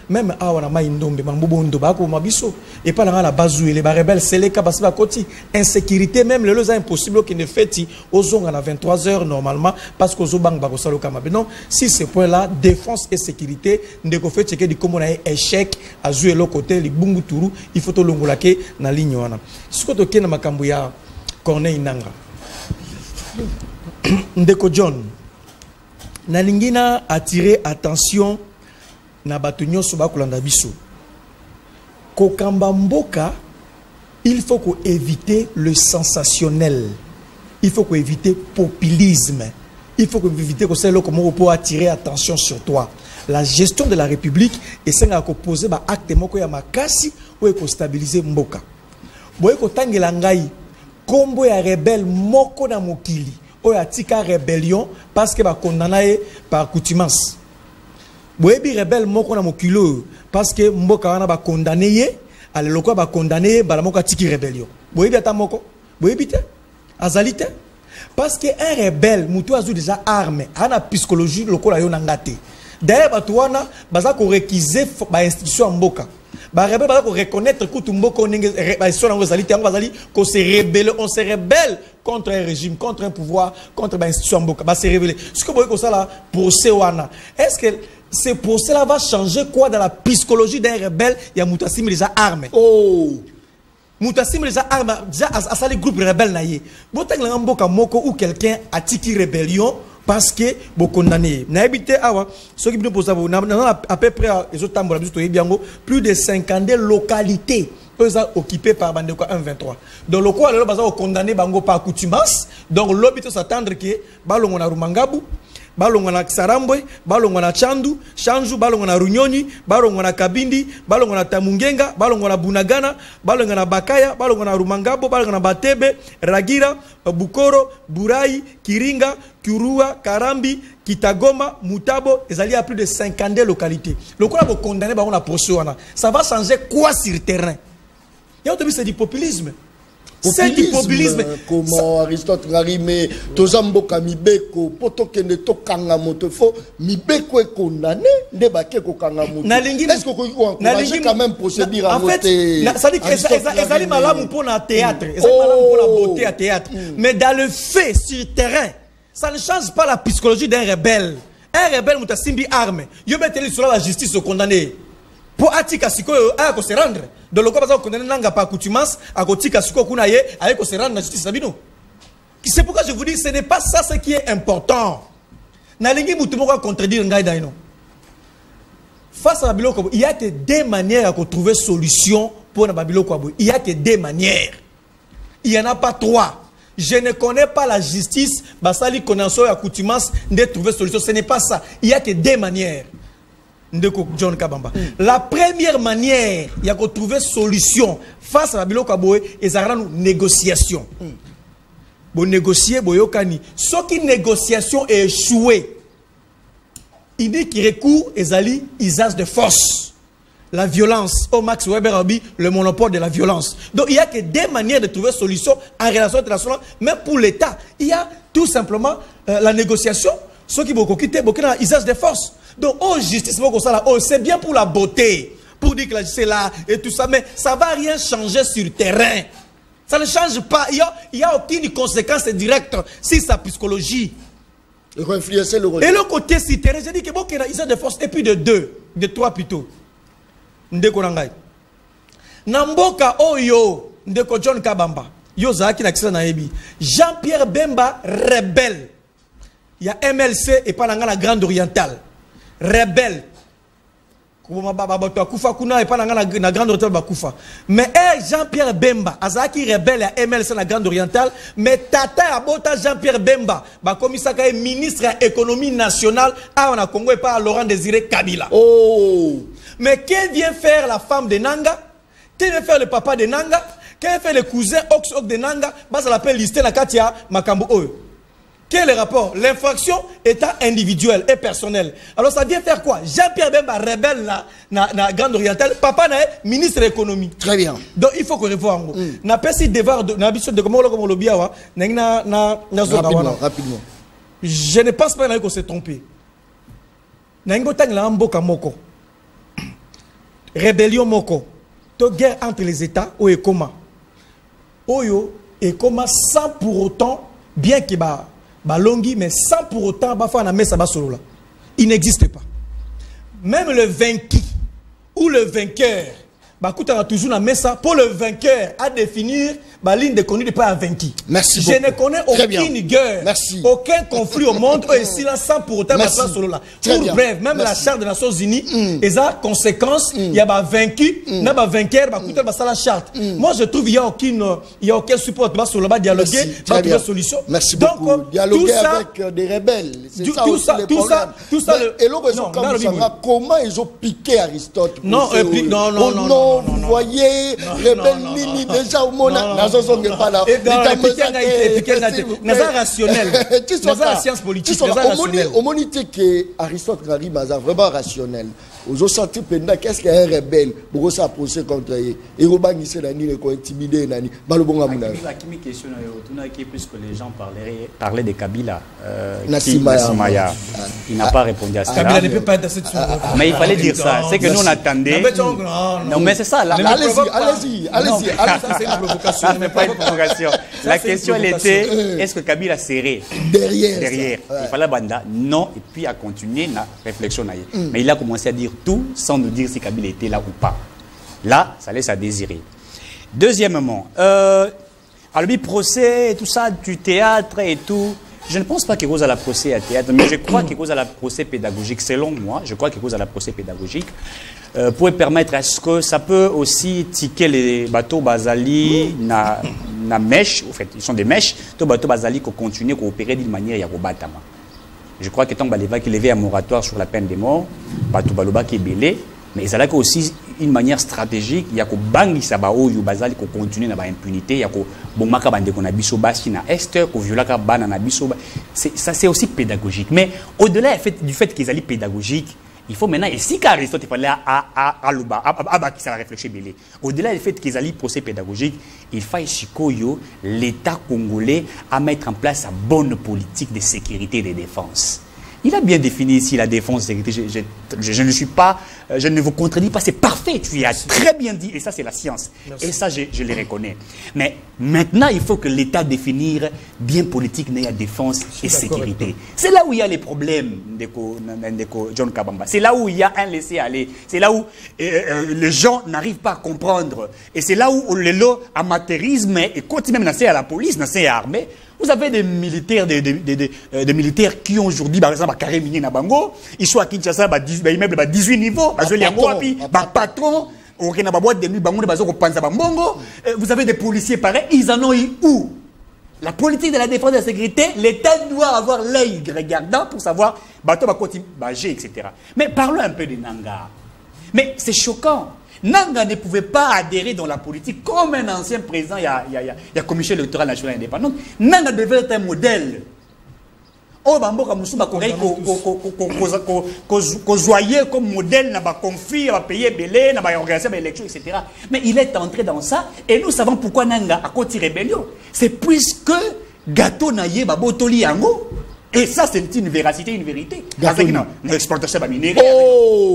E: même awana maindombe mambobo ndoba ko mabiso et pas la bazou et les rebelles c'est les cas parce que côté insécurité même le loza impossible qu'il ne fait aux zonga à 23h normalement parce que aux bank ba ko salo kama non si ce point là défense et sécurité ndeko fait checker di comme on a échec à jouer l'autre côté les bungu turu il faut to longolake na ligne wana siko to kena makambo ya Corneille Nanga ndeko John na lingina attirer attention na batunyo soba kolanda biso kokamba mboka il faut qu'on éviter le sensationnel il faut qu'on éviter populisme il faut qu'on éviter que c'est là comment on peut attirer attention sur toi la gestion de la République et c'est nga ko poser ba acte moko ya makasi ou ko stabiliser mboka boye ko tangela ngai kombo ya rebelle moko na mokili o ya tika rébellion parce que ba condamné par coutumance. Boyebi rebelle moko na mokilo parce que mboka wana ba condamné ye ale lokwa ba condamné ba la moko tiki rébellion. Boyebi ata moko boyebi te azalite parce que un rebelle mutu azu déjà arme ana psychologie lokola yo nangate. D'ailleurs ba tuana baza ko réquiser ba institution mboka. Ba rebelle baza ko reconnaître que mboka onenge ba institution ngo azalite ngo bazali ko se rebelle on se rebelle contre un régime, contre un pouvoir, contre l'institution mboka. Bah c'est révélé. Ce que vous voyez comme ça là, procès wana. Est-ce que ce procès-là va changer quoi dans la psychologie d'un rebelle? Il y a Moutassim déjà armé. Oh, Moutassim déjà armé. Déjà à ça les groupes rebelles naïe. Botek la mboka moko ou quelqu'un a tiki rébellion parce que vous condamné. N'habitez awa. Ce qui nous pose à peu près les autres temps plus de 50 localités. Eux sont occupés par Bandeko 1-23. Donc le quoi alors baza condamné bango par coutumance. Donc l'obito s'attendre que balongo na Rumangabu, balongo na Sarambwe, balongo na Chandu, Chanju, balongo na Runyoni, balongo na Kabindi, balongo na Tamungenga, balongo na Bunagana, balongo na Bakaya, balongo na Rumangabo, balongo na Batebe, Ragira, Bukoro, Burai, Kiringa, Kurua, Karambi, Kitagoma, Mutabo, ils allaient à plus de 50 localités. Le quoi vous condamné bango na procès. Ça va changer quoi sur le terrain? C'est du populisme. C'est du populisme.
C: Comment Aristote Ngari, mais Tozamboka Mibeko, Potokende Tokanga Motefo, Mibeko est condamné, Debake Kokangamoto. Est-ce qu'on peut encourager quand même procédure à voter?
E: Ça dit qu'ils allaient malade pour le théâtre, ils allaient malade pour la beauté à théâtre. Mais dans le fait, sur le terrain, ça ne change pas la psychologie d'un rebelle. Un rebelle, Moutasimbi arme. Il va mettre sur la justice au condamné. Pour Atika Siko, il se rendre. De le cas condamné n'a pas coutumance, à Kotika Siko Kunaye, avec se rendre dans la justice Sabino. C'est pourquoi je vous dis, ce n'est pas ça ce qui est important. Nalingi Moutumoka contredire Ngaïdaino. Face à Babiloko, il y a que des manières à trouver solution pour Babiloko. Il y a que des manières. Il n'y en a pas trois. Je ne connais pas la justice, Basali Konanso et Accoutumance de trouver solution. Ce n'est pas ça. Il n'y a que des manières. John Kabamba. La première manière, il y a que trouver solution face à la Bilo Kaboé et ça rend négociation. Bon négocier, boyokani. Ce qui négociation est échoué, il dit qu'il recourt et zali usage de force. La violence. Au Max Weber Abi, le monopole de la violence. Donc il n'y a que des manières de trouver solution en relation internationale, même pour l'État. Il y a tout simplement la négociation. Ceux qui vont quitter, beaucoup usage de force. Donc, oh, justice, c'est bien pour la beauté, pour dire que la justice est là et tout ça, mais ça ne va rien changer sur le terrain. Ça ne change pas. Il n'y a aucune conséquence directe sur sa psychologie.
C: Et le
E: côté sur le terrain, j'ai dit que bon, il y a usage de force, et puis de trois plutôt. Ndeko Nangai. Namboka Oyo, Ndeko John Kabamba. Yo Zaki Nakisa Naebi. Jean-Pierre Bemba, rebelle. Il y a MLC et pas la Grande Orientale. Rebelle. Mais Jean-Pierre Bemba, Azaki rebelle à MLC la Grande Orientale, mais Tata Abota Jean-Pierre Bemba, comme ça est ministre de l'économie nationale, à Congo et pas à Laurent Désiré Kabila. Oh. Mais qui vient faire la femme de Nanga? Qui vient faire le papa de Nanga? Qui vient faire le cousin Ox de Nanga? Ça l'appelle listé la Katia Makambo Oyo. Quel est le rapport? L'infraction état individuel et personnel. Alors ça vient faire quoi? Jean-Pierre Bemba, rebelle na Grande Orientale, papa na ministre de l'économie.
C: Très bien.
E: Donc il faut qu'on réforme. Na pesi devoir de na biso de comment le biawa na
C: rapidement.
E: Je ne pense pas qu'on s'est trompé. Na ngo tang la mboka moko. rébellion moko, to guerre entre les États, ou et comment. Oyo, et comment sans pour autant, bien que longi, mais sans pour autant, il n'existe pas. Même le vaincu ou le vainqueur, toujours la messa pour le vainqueur à définir la ligne de conduite de pas vaincu.
C: Merci
E: Je ne connais aucune guerre, aucun conflit au monde et si là sans pour autant pour bref, même la charte des Nations Unies, et ça conséquence, il y a un vaincu, il y a un vainqueur, la charte. Moi je trouve il y a aucun support sur le bas dialoguer, trouver solution.
C: Merci beaucoup. Dialoguer avec des rebelles. C'est ça aussi le problème. Tout ça et là comment ils ont piqué Aristote.
E: Non, non.
C: Vous voyez, rebelle Nini déjà au monde. Pas là.
E: Rationnel. La science politique.
C: Au moment que Aristote est vraiment rationnel. Aux autres sentis pendant qu'est-ce qu'un rebelle pour ça procès contre eux. Et au bang ici nani le intimider nani. Balobonga muna.
D: La question puisque les gens parlaient de Kabila.
C: Nassimaya.
D: Il n'a pas répondu à ça.
E: Kabila ne peut pas être cette
D: mais il fallait dire ça. C'est que nous on attendait. Non mais c'est ça.
C: Allez-y.
E: Ça c'est une provocation.
D: Ce n'est pas une provocation. La question elle était est-ce que Kabila serait derrière. Il fallait banda non et puis à continuer la réflexion. Mais il a commencé à dire tout sans nous dire si Kabila était là ou pas. Là, ça laisse à désirer. Deuxièmement, alors le procès et tout ça, du théâtre et tout, je ne pense pas qu'il y ait la procès à théâtre, mais je crois qu'il y ait la procès pédagogique. Selon moi, je crois qu'il y ait la procès pédagogique pour permettre à ce que ça peut aussi tiquer les bateaux Bazali na mèche, en fait, ils sont des mèches, les bateaux Bazali qui continuent à coopérer d'une manière yarobatama. Je crois que tant Baleva qui levait un moratoire sur la peine de mort, Batou Baloba qui est belé, mais il y a aussi une manière stratégique, il y a que Bangi Sabao, Yubazali qui continue dans l'impunité, il y a que Bomaka Bande qu'on a biso basi na Esther, que Violaka Bana na biso. Ça c'est aussi pédagogique. Mais au-delà du fait qu'ils allaient pédagogique, il faut maintenant, et si Aristote est parlé à Luba, à qui ça va réfléchir belé. Au-delà du fait qu'ils allaient procès pédagogique, il faut Chikoyo, l'État congolais, à mettre en place sa bonne politique de sécurité et de défense. Il a bien défini ici la défense et la sécurité. Je ne vous contredis pas, c'est parfait. Tu as très bien dit, et ça c'est la science. Merci. Et ça je le reconnais. Mais maintenant, il faut que l'État définisse bien politique, la défense et sécurité. C'est là où il y a les problèmes de John Kabamba. C'est là où il y a un laisser-aller. C'est là où les gens n'arrivent pas à comprendre. Et c'est là où le lot amateurisme et continue même à la police, à l'armée. Vous avez des militaires, des militaires qui ont aujourd'hui, par exemple, à Carré Minier Nabango, ils sont à Kinshasa, immeuble à 18 niveaux, patron, vous avez des policiers pareils, ils en ont eu où? La politique de la défense et de la sécurité, l'État doit avoir l'œil regardant pour savoir, etc. Mais parlons un peu de Nanga. Mais c'est choquant. Nanga ne pouvait pas adhérer dans la politique comme un ancien président, il y a commission électorale nationale indépendante. Nanga devait être un modèle. Oh, Bamboka Moussouba Korei, qu'on joyait comme modèle, n'a pas confié, n'a pas payé Belé, n'a pas organisé l'élection, etc. Mais il est entré dans ça, et nous savons pourquoi Nanga a côté rébellion. C'est puisque Gâteau Naye Babotoli Yango. Et ça, c'est une véracité, une vérité. L'exportation va minérer.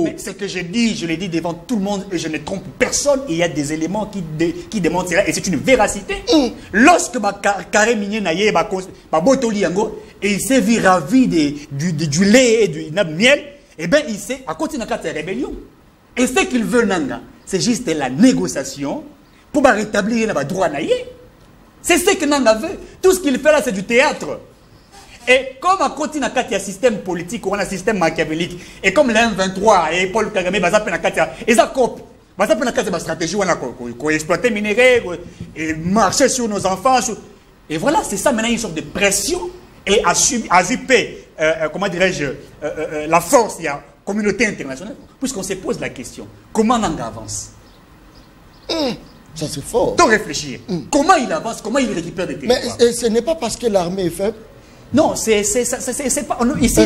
D: Mais ce que je dis, je l'ai dit devant tout le monde et je ne trompe personne. Il y a des éléments qui démontrent cela et c'est une véracité. Lorsque Carré Minier Naye, Botoli Yango, et il s'est vu ravi du lait et du miel, eh bien, il s'est à continuer à faire rébellion. Et ce qu'il veut, Nanga, c'est juste la négociation pour rétablir le droit Naye. C'est ce que Nanga veut. Tout ce qu'il fait là, c'est du théâtre. Et comme à continuer à un système politique, on a un système machiavélique, et comme l'M23 et Paul Kagame, ils ont copié. Ils ont une stratégie pour exploiter les minéraux, et marcher sur nos enfants. Et voilà, c'est ça maintenant une sorte de pression, et à zipper, comment dirais-je, la force de la communauté internationale, puisqu'on se pose la question, comment Nanga avance?
C: Ça c'est fort.
D: Donc réfléchir. Comment il avance, comment il récupère des territoires?
C: Mais ce n'est pas parce que l'armée est faible.
D: Non, c'est pas. Ici,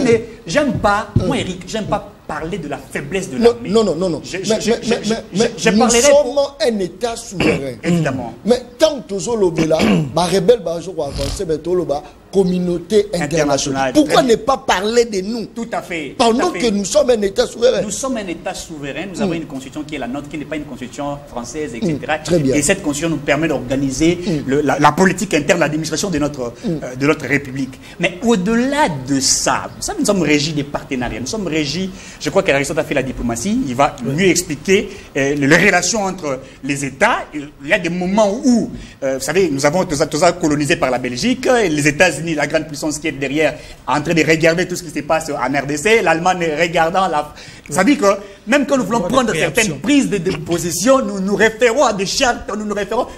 D: j'aime pas, moi Eric, j'aime pas parler de la faiblesse de l'armée.
C: Non.
D: Je
C: nous sommes un État souverain.
D: Évidemment.
C: Mais tant que tu as rebelle, tu as avancé, mais tu as communauté internationale. Pourquoi ne pas parler de nous?
D: Tout à fait.
C: Pendant que nous sommes un État souverain.
D: Nous sommes un État souverain, nous avons une constitution qui est la nôtre, qui n'est pas une constitution française, etc.
C: Très bien.
D: Et cette constitution nous permet d'organiser la politique interne, l'administration de notre République. Mais au-delà de ça, nous sommes régis des partenariats. Nous sommes régis, je crois qu'Aristote a fait la diplomatie, il va mieux expliquer les relations entre les États. Il y a des moments où, vous savez, nous avons tous colonisé par la Belgique, et les États-Unis, la grande puissance qui est derrière, en train de regarder tout ce qui se passe en RDC, l'Allemagne regardant la... Ça veut dire que même quand nous voulons prendre certaines prises de position, nous nous référons à des chartes,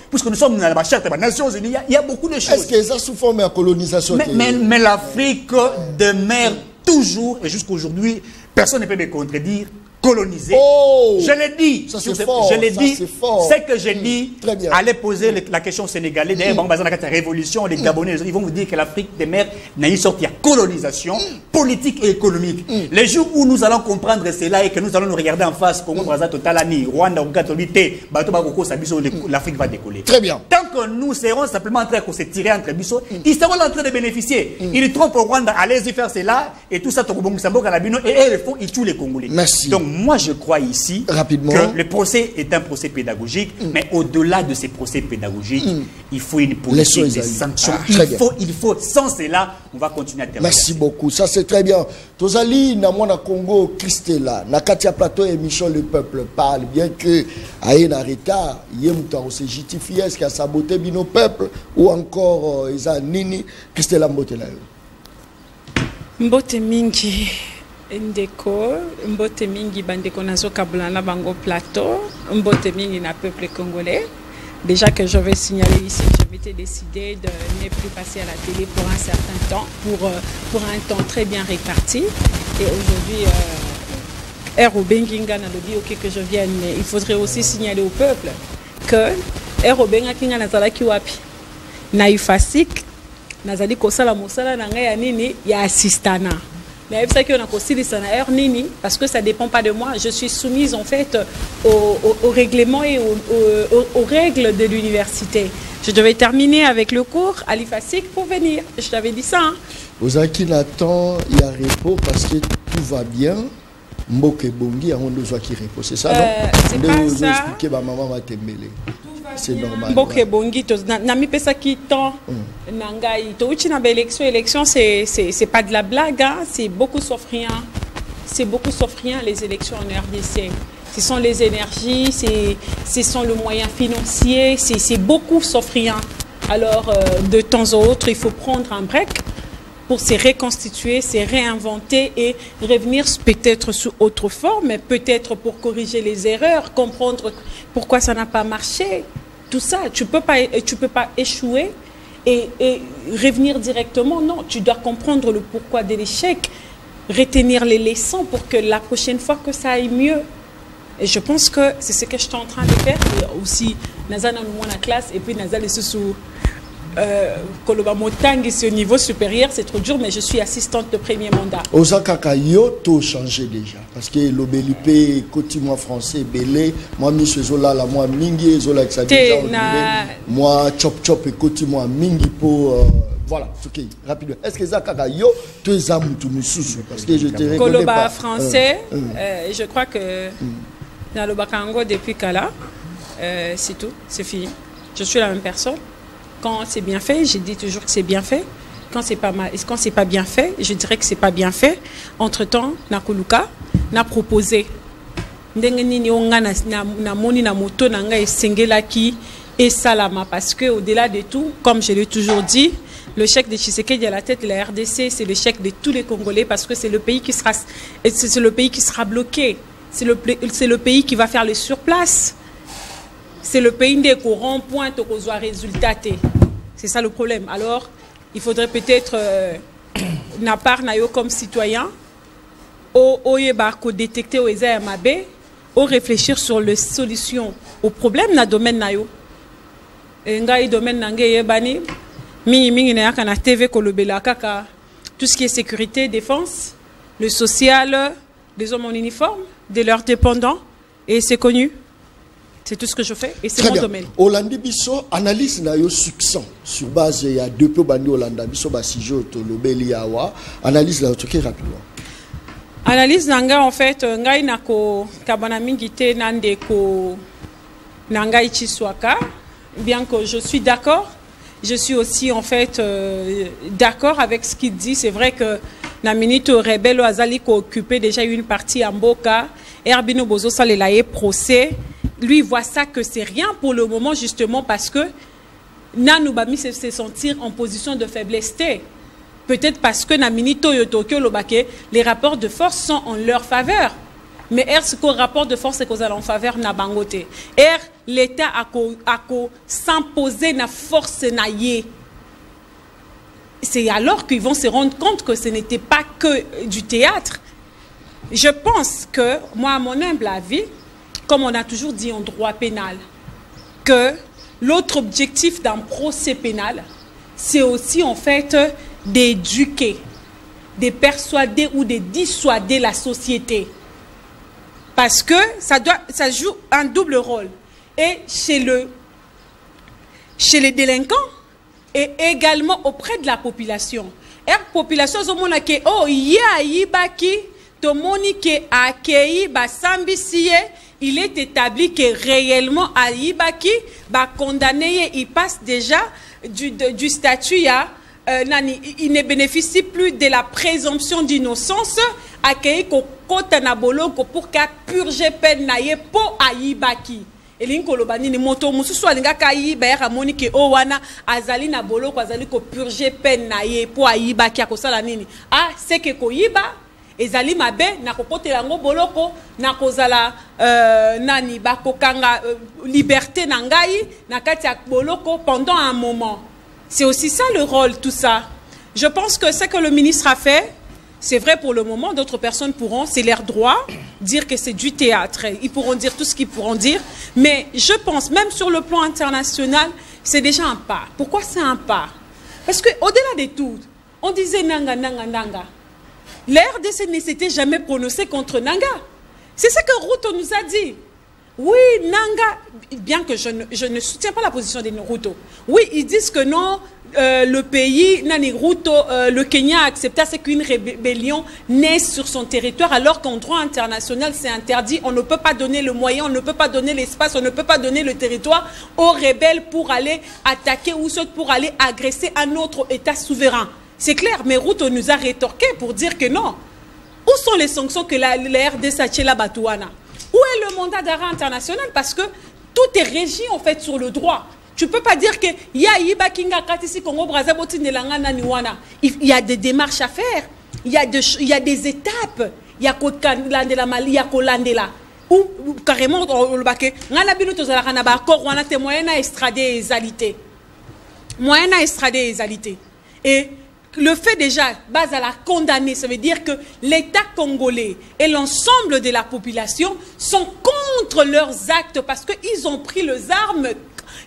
D: puisque nous sommes dans la charte des Nations Unies, il y a beaucoup de choses.
C: Est-ce que ça sous forme de colonisation?
D: Mais l'Afrique demeure toujours, et jusqu'aujourd'hui, personne ne peut me contredire, colonisé.
C: Oh,
D: je l'ai dit.
C: Ça c'est fort.
D: Je l'ai dit.
C: C'est
D: que j'ai dit.
C: Très bien.
D: Allez poser la question sénégalaise. D'ailleurs, dans la révolution, les Gabonais, ils vont vous dire que l'Afrique des mers n'a une sorte de colonisation politique et économique. Les jours où nous allons comprendre cela et que nous allons nous regarder en face, Congo, Brazza, Totalani, Rwanda, Ougatolimité, Batoba, Koko, Sabiso, l'Afrique va décoller.
C: Très bien.
D: Tant que nous serons simplement en train de se tirer entre bisous, ils seront en train de bénéficier. Ils trompent au Rwanda, allez-y faire cela, et tout ça, et ils tuent les Congolais.
C: Merci.
D: Donc, moi, je crois ici
C: rapidement
D: que le procès est un procès pédagogique, mais au-delà de ces procès pédagogiques, il faut une politique de sanctions. Il faut, sans cela, on va continuer à terminer.
C: Merci beaucoup, ça c'est très bien. Tozali, na mwana Congo, Christella, na katia plateau émission Le Peuple Parle, bien que aïe na retard, yemta on s'est justifié, est-ce qu'il a saboté bino peuple, ou encore, isa nini, Christella Mbote la yo.
F: Mbote mingi. Ndeko, mbote mingi bandeko nazo kabula na bango plateau, mbote mingi na peuple congolais. Déjà que je vais signaler ici, je m'étais décidé de ne plus passer à la télé pour un certain temps, pour un temps très bien réparti. Et aujourd'hui, R.O. Benginga n'a dit ok que je vienne, mais il faudrait aussi signaler au peuple que R.O. Benginga n'a pas kiwapi, na ifasik, nazali kosala mosala na ngai ya nini ya assistana. Mais c'est ça qu'on a aussi des parce que ça ne dépend pas de moi. Je suis soumise en fait au règlement et aux règles de l'université. Je devais terminer avec le cours à l'IFASIC pour venir. Je t'avais dit ça.
C: Aux qui n'attend, il y a repos parce que tout va bien. Mboke Bongi, on doit qui repos. C'est ça, non?
F: C'est pas ça.
C: Expliquer ma maman va t'aimer. C'est normal.
F: Mboke Bongi, nami pesa qui temps. Nangai, élection, c'est pas de la blague, hein? C'est beaucoup sauf rien. C'est beaucoup sauf rien les élections en RDC. Ce sont les énergies, ce sont le moyen financier, c'est beaucoup sauf rien. Alors, de temps en autre, il faut prendre un break pour se reconstituer, se réinventer et revenir peut-être sous autre forme, mais peut-être pour corriger les erreurs, comprendre pourquoi ça n'a pas marché. Tout ça, tu peux pas échouer et revenir directement. Non, tu dois comprendre le pourquoi de l'échec, retenir les leçons pour que la prochaine fois que ça aille mieux. Et je pense que c'est ce que je suis en train de faire. Et aussi, Naza dans la classe et puis Naza les sous Koloba Motangi, c'est au niveau supérieur, c'est trop dur, mais je suis assistante de premier mandat. Osaka
C: yo tout changé déjà parce que l'obélipé côté moi français belé moi monsieur Zola la moi mingi Zola que ça déjà moi chop et côté moi mingi pour voilà, ok, rapidement. Est-ce que Zaka yo tu es amutu mususu parce que je te reconnais
F: Koloba
C: pas.
F: Français, je crois que dans le Bakango depuis Kala, c'est tout, c'est fini. Je suis la même personne. Quand c'est bien fait, je dis toujours que c'est bien fait. Quand c'est pas mal, quand c'est pas bien fait, je dirais que c'est pas bien fait. Entre-temps, Nakoluka n'a proposé ndengeni onga na moni na moto na nga esengelaki et salama parce que au-delà de tout, comme je l'ai toujours dit, le chèque de Tshisekedi à la tête de la RDC, c'est le chèque de tous les Congolais parce que c'est le pays qui sera bloqué. C'est le pays qui va faire le surplace. C'est le pays des courants point au résultat. C'est ça le problème. Alors, il faudrait peut-être, na part nayo comme citoyen, au détecter au EZAMAB, au réfléchir sur les solutions au problème na domaine nayo. Ngai domaine nangé yebani, mingi na yaka na TV kolobela kaka, tout ce qui est sécurité, défense, le social, des hommes en uniforme, de leurs dépendants, et c'est connu. C'est tout ce que je fais et c'est
C: Très
F: mon
C: bien.
F: domaine.
C: Hollande biso analyse na yo succès sur base il y a deux peu bandi Hollande biso ba sijo to lobeli yawa analyse la toki rapidement.
F: Analyse nanga en fait ngai nako kabana mingi te nandeko nangai chiswaka, bien que je suis d'accord. Je suis aussi en fait d'accord avec ce qu'il dit. C'est vrai que na minute rebelle azali ko occupé déjà une partie en Mboka. Herbino Bozo Salelaye procès. Lui voit ça que c'est rien pour le moment justement parce que Nanou Bami se sentir en position de faiblesse. Peut-être parce que na minute Tokyo Lobake, les rapports de force sont en leur faveur. Mais ce qu'au rapport de force est qu'aux en faveur n'a bangote. L'État a s'imposer na force naïe. C'est alors qu'ils vont se rendre compte que ce n'était pas que du théâtre. Je pense que, moi, à mon humble avis, comme on a toujours dit en droit pénal, que l'autre objectif d'un procès pénal, c'est aussi en fait d'éduquer, de persuader ou de dissuader la société. Parce que ça joue un double rôle. Et chez les délinquants et également auprès de la population. Et la population, il est établi que réellement Aïbaki, condamné, il passe déjà du statut il ne bénéficie plus de la présomption d'innocence accueilli kota na boloko pour qu'à purger peine naie pour Aïbaki. Elin kolobani ni moto mususu alinga kayiba ya ramoni ke o wana azali na boloko azali ko purger peine naie pour Aïbaki akosala nini? Ah, c'est que koyiba ezali mabe na kokotela ngo boloko na kozala nani bakokanga liberté na ngai na kati ya boloko pendant un moment. C'est aussi ça le rôle, tout ça. Je pense que ce que le ministre a fait, c'est vrai pour le moment, d'autres personnes pourront, c'est leur droit, dire que c'est du théâtre. Ils pourront dire tout ce qu'ils pourront dire. Mais je pense, même sur le plan international, c'est déjà un pas. Pourquoi c'est un pas? Parce qu'au-delà de tout, on disait Nanga, Nanga, Nanga. L'RDC ne s'était jamais prononcé contre Nanga. C'est ce que Ruto nous a dit. Oui, Nanga, bien que je ne soutiens pas la position des Ruto. Oui, ils disent que non, le pays, Nani Ruto, le Kenya a accepté c'est qu'une rébellion naisse sur son territoire, alors qu'en droit international, c'est interdit. On ne peut pas donner le moyen, on ne peut pas donner l'espace, on ne peut pas donner le territoire aux rebelles pour aller attaquer ou pour aller agresser un autre État souverain. C'est clair, mais Ruto nous a rétorqué pour dire que non. Où sont les sanctions que la RDC a la Batouana? Où est le mandat d'arrêt international? Parce que tout est régi en fait sur le droit. Tu ne peux pas dire que il y a des démarches à faire, il y a des étapes, il y a ou carrément moyen à extrader les alité. Moyen à extrader les alité. Et le fait déjà, base à la condamner, ça veut dire que l'État congolais et l'ensemble de la population sont contre leurs actes parce qu'ils ont pris les armes,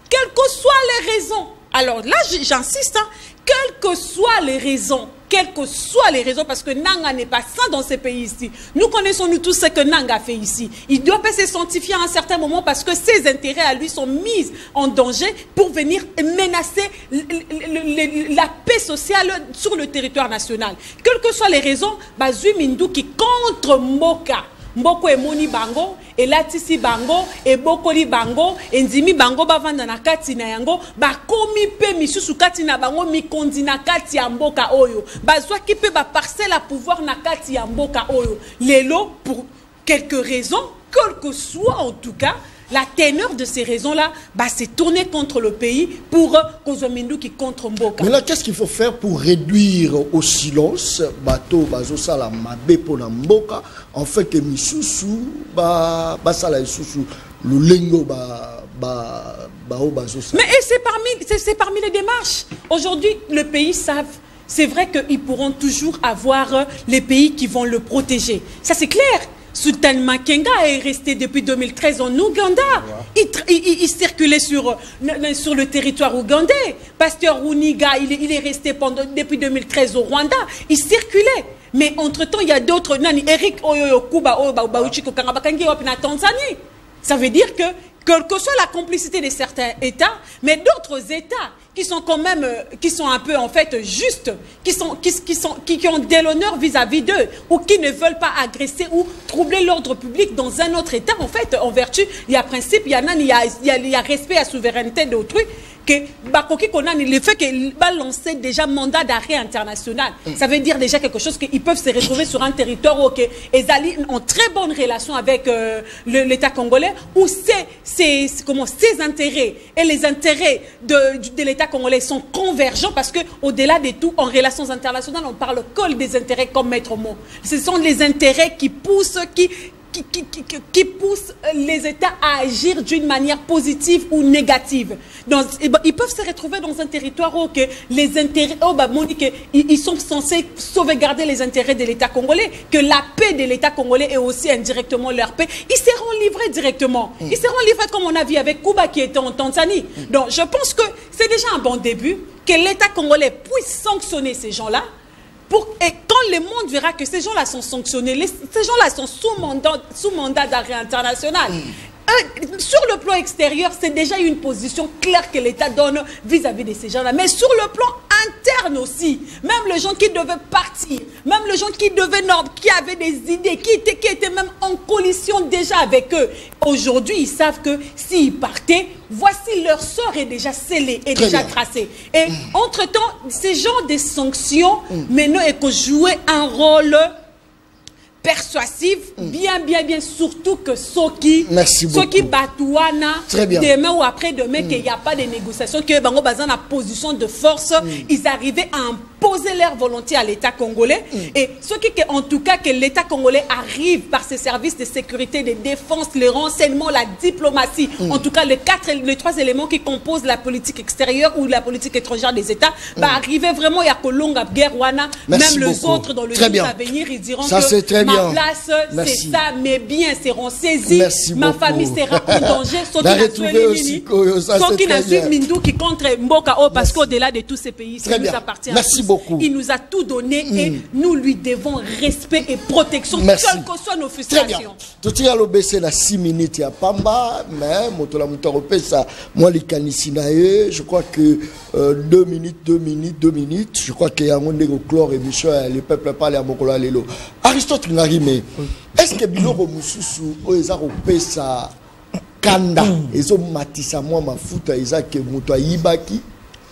F: quelles que soient les raisons. Alors là, j'insiste, hein, quelles que soient les raisons, parce que Nanga n'est pas sain dans ces pays ici. Nous connaissons nous tous ce que Nanga fait ici. Il doit pas se sanctifier à un certain moment parce que ses intérêts à lui sont mis en danger pour venir menacer la paix sociale sur le territoire national. Quelles que soient les raisons, Bazui Mindou qui contre Mboka. Mboko emoni bango, elatisi bango, ebokoli bango, enzimi bango bavanda na kati na yango, bakomi pe misusu kati na bango mikondi na kati ya mboka oyo. Bazwa ki pe ba parcelle à pouvoir na kati ya mboka oyo. Lelo pour quelques raisons, quel que soit en tout cas, la teneur de ces raisons-là, c'est tourner contre le pays pour Kozomindu qui contre Mboka.
C: Mais là, qu'est-ce qu'il faut faire pour réduire au silence bateau bazosala mabe pona Mboka en fait que misusu basala isusu lulengo
F: Mais c'est parmi les démarches. Aujourd'hui, le pays savent. C'est vrai qu'ils pourront toujours avoir les pays qui vont le protéger. Ça, c'est clair. Sultan Makenga est resté depuis 2013 en Ouganda. Il circulait sur le territoire ougandais. Pasteur Runiga, il est resté depuis 2013 au Rwanda. Il circulait. Mais entre-temps, il y a d'autres. Eric Oyoyo Kuba, Tanzanie. Ça veut dire que quelle que soit la complicité de certains États, mais d'autres États qui sont quand même, qui sont un peu en fait justes, qui ont de l'honneur vis-à-vis d'eux, ou qui ne veulent pas agresser ou troubler l'ordre public dans un autre État. En fait, en vertu, il y a principe, il y a respect à la souveraineté d'autrui, que le fait qu'ils va lancer déjà mandat d'arrêt international, ça veut dire déjà quelque chose qu'ils peuvent se retrouver sur un territoire où ils ont très bonne relation avec l'État congolais, où ses intérêts et les intérêts de l'État congolais sont convergents, parce que au-delà de tout, en relations internationales, on parle que des intérêts comme maître mot. Ce sont les intérêts qui poussent, qui poussent les États à agir d'une manière positive ou négative. Donc, ils peuvent se retrouver dans un territoire où que les intérêts, ils sont censés sauvegarder les intérêts de l'État congolais, que la paix de l'État congolais est aussi indirectement leur paix. Ils seront livrés directement. Ils seront livrés comme on a vu avec Cuba qui était en Tanzanie. Donc, je pense que c'est déjà un bon début, que l'État congolais puisse sanctionner ces gens-là. Et quand le monde verra que ces gens-là sont sanctionnés, ces gens-là sont sous mandat d'arrêt international. Sur le plan extérieur, c'est déjà une position claire que l'État donne vis-à-vis de ces gens-là. Mais sur le plan interne aussi, même les gens qui devaient partir, même les gens qui avaient des idées, qui étaient même en coalition déjà avec eux, aujourd'hui, ils savent que s'ils partaient, voici leur sort est déjà scellé, est déjà tracé. Et entre-temps, ces genres de sanctions, maintenant, il faut jouer un rôle persuasif, bien, surtout que ceux qui batouana demain ou après-demain, qu'il n'y a pas de négociations, que Bango Bazan a position de force, ils arrivaient à imposer leur volonté à l'État congolais. Et ceux qui, en tout cas, que l'État congolais arrive par ses services de sécurité, de défense, les renseignements, la diplomatie, en tout cas les trois éléments qui composent la politique extérieure ou la politique étrangère des États, arriver vraiment à Kolonga, Guerwana, même les autres dans le temps à venir, ils diront que ma place, c'est ça, mes biens seront saisis, ma famille sera en danger, ceux qui n'a suivi Mindou qui contre Mboka, parce qu'au-delà de tous ces pays, ça nous appartient.
C: Merci beaucoup.
F: Il nous a tout donné et nous lui devons respect et protection, quelles que soient nos frustrations.
C: Tout à l'heure, c'est la 6 minutes à Pamba, mais moi, les canisinae, je crois que 2 minutes, je crois qu'il y a un monde au chlore et le peuple parle à Mokola Lelo. Aristote Narime, est-ce que Biloko Moussousou, Oezaro Pesa, Kanda, Ezo Matissa, moi, ma fouta, Ezak Moutoa Yibaki,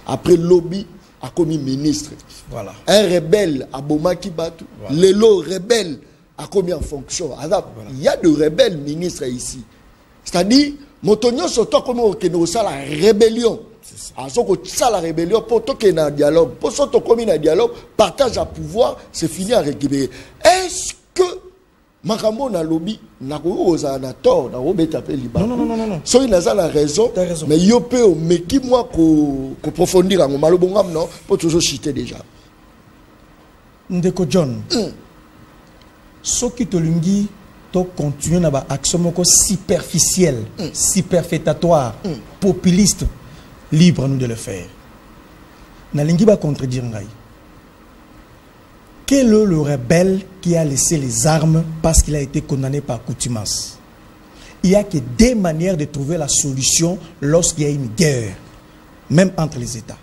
C: après lobby, a commis ministre.
E: Voilà.
C: Un rebelle à Bomaki Batu, Lelo rebelle a commis en fonction. Alors, il y a de rebelles ministres ici. C'est-à-dire, Motonio Soto comme la rébellion. Ça la rébellion pour tout qu'il y ait un dialogue. Pour ça, comme il y a un dialogue, partage à pouvoir, c'est fini à récupérer. Est-ce que Makambo na lobby na tort na non. So il a la raison, mais il peut mais qui moi ko profondir en malobongam non pour toujours citer déjà.
E: Ndeko John. Ce qui te lungi to continue na ba action moko superficielle, superfétatoire, populiste, libre à nous de le faire. Na lingi ba contredire ngai. Quel est le rebelle qui a laissé les armes parce qu'il a été condamné par contumace? Il n'y a que des manières de trouver la solution lorsqu'il y a une guerre, même entre les États.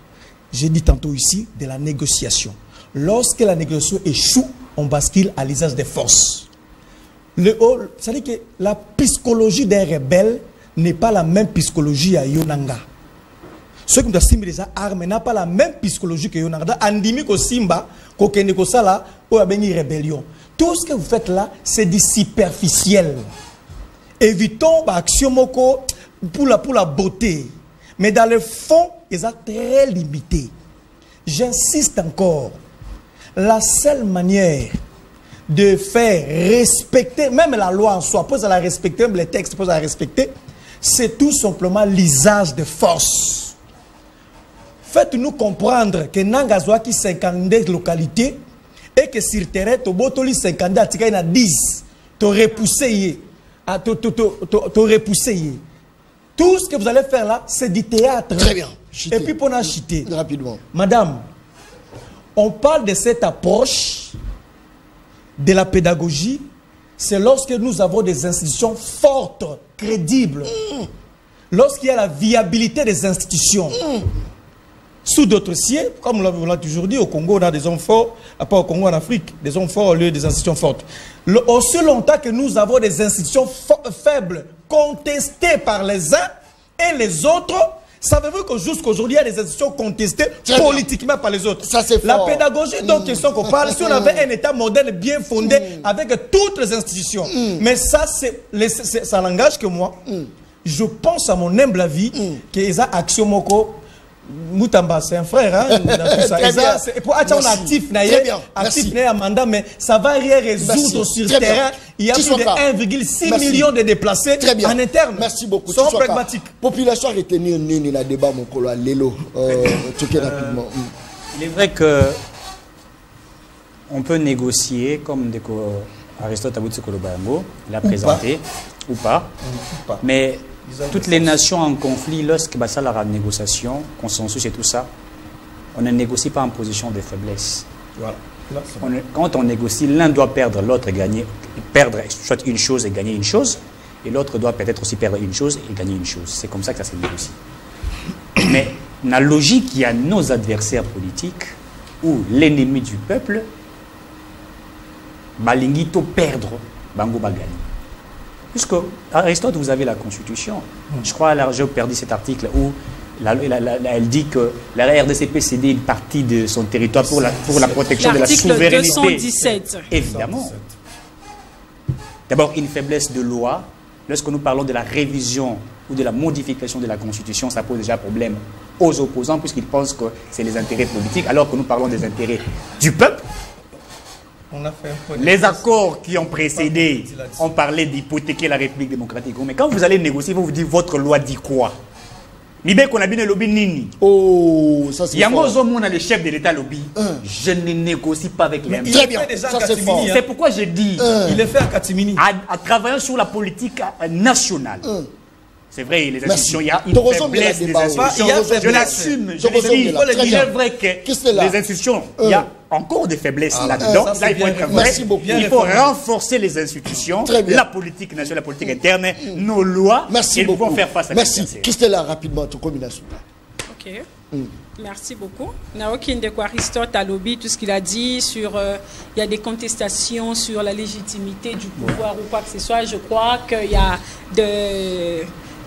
E: J'ai dit tantôt ici de la négociation. Lorsque la négociation échoue, on bascule à l'usage des forces. C'est-à-dire que la psychologie d'un rebelle n'est pas la même psychologie à Yonanga. Ceux qui ont simba des armes n'ont pas la même psychologie que Yonanga. Andimi ko simba, ko kende ko sala, ou a béni rébellion. Tout ce que vous faites là, c'est du superficiel. Évitons l'action pour la beauté. Mais dans le fond, ils sont très limités. J'insiste encore. La seule manière de faire respecter, même la loi en soi, pour la respecter, même les textes pour la respecter, c'est tout simplement l'usage de force. Faites-nous comprendre que Nangazoa qui 52 localités et que sur terrain, tu as 50, tu as 10, tu as repoussé. Tout ce que vous allez faire là, c'est du théâtre.
C: Très bien.
E: Et puis pour en chiter.
C: Rapidement.
E: Madame, on parle de cette approche de la pédagogie, c'est lorsque nous avons des institutions fortes, crédibles. lorsqu'il y a la viabilité des institutions. Sous d'autres cieux, comme on l'a toujours dit, au Congo, on a des hommes forts, à part au Congo, en Afrique, des hommes forts au lieu des institutions fortes. Aussi longtemps que nous avons des institutions faibles, contestées par les uns et les autres, savez-vous que jusqu'aujourd'hui, il y a des institutions contestées politiquement par les autres.
C: Ça, c'est
E: la
C: fort.
E: pédagogie dont question qu'on parle, si on avait un État moderne bien fondé avec toutes les institutions. Mais ça, ça n'engage que moi. Je pense à mon humble avis que les actions Moko, Moutamba, c'est un frère, hein, dans tout ça. Et pour être actif, mandat, mais ça va rien résoudre sur le terrain. Il y a plus de 1,6 million de déplacés en interne.
C: Merci beaucoup.
E: Sont pragmatiques.
C: Population a retenu le débat, mon collègue Lelo. Rapidement.
D: Il est vrai que on peut négocier, comme Aristote Abutsekolobango l'a présenté, ou pas. Mais toutes les nations en conflit, lorsque ça la négociation, consensus et tout ça, on ne négocie pas en position de faiblesse.
E: Voilà.
D: Quand on négocie, l'un doit perdre, l'autre gagner, perdre soit une chose et gagner une chose, et l'autre doit peut-être aussi perdre une chose et gagner une chose. C'est comme ça que ça se négocie. Mais la logique, il y a nos adversaires politiques ou l'ennemi du peuple, Balingito perdre, Bango Bagani. Puisque, Aristote, vous avez la Constitution. Je crois, j'ai perdu cet article où elle dit que la RDCP cédait une partie de son territoire pour la protection de la souveraineté.
F: L'article 217.
D: Évidemment. D'abord, une faiblesse de loi. Lorsque nous parlons de la révision ou de la modification de la Constitution, ça pose déjà problème aux opposants puisqu'ils pensent que c'est les intérêts politiques, alors que nous parlons des intérêts du peuple. Les accords qui ont précédé ont parlé d'hypothéquer la République démocratique. Mais quand vous allez négocier, vous dites votre loi dit quoi?
C: Oh, ça c'est fort.
D: Le chef de l'État lobby. Je ne négocie pas avec les
C: Très bien, ça c'est fort.
D: C'est pourquoi je dis,
E: il est fait à Katimini.
D: En travaillant sur la politique nationale. C'est vrai, les institutions, il y a une faiblesse des institutions. Je l'assume, je le dis. Il est vrai que les institutions, il y a encore des faiblesses là-dedans. Là, il faut être vrai. Il faut renforcer les institutions, la politique nationale, la politique interne, nos lois, et nous pouvons faire face à
C: merci. Christella, rapidement, ton combination.
F: Ok. Merci beaucoup. Naoki Ndeko Aristote a lobby tout ce qu'il a dit sur il y a des contestations sur la légitimité du pouvoir ou quoi que ce soit. Je crois qu'il y a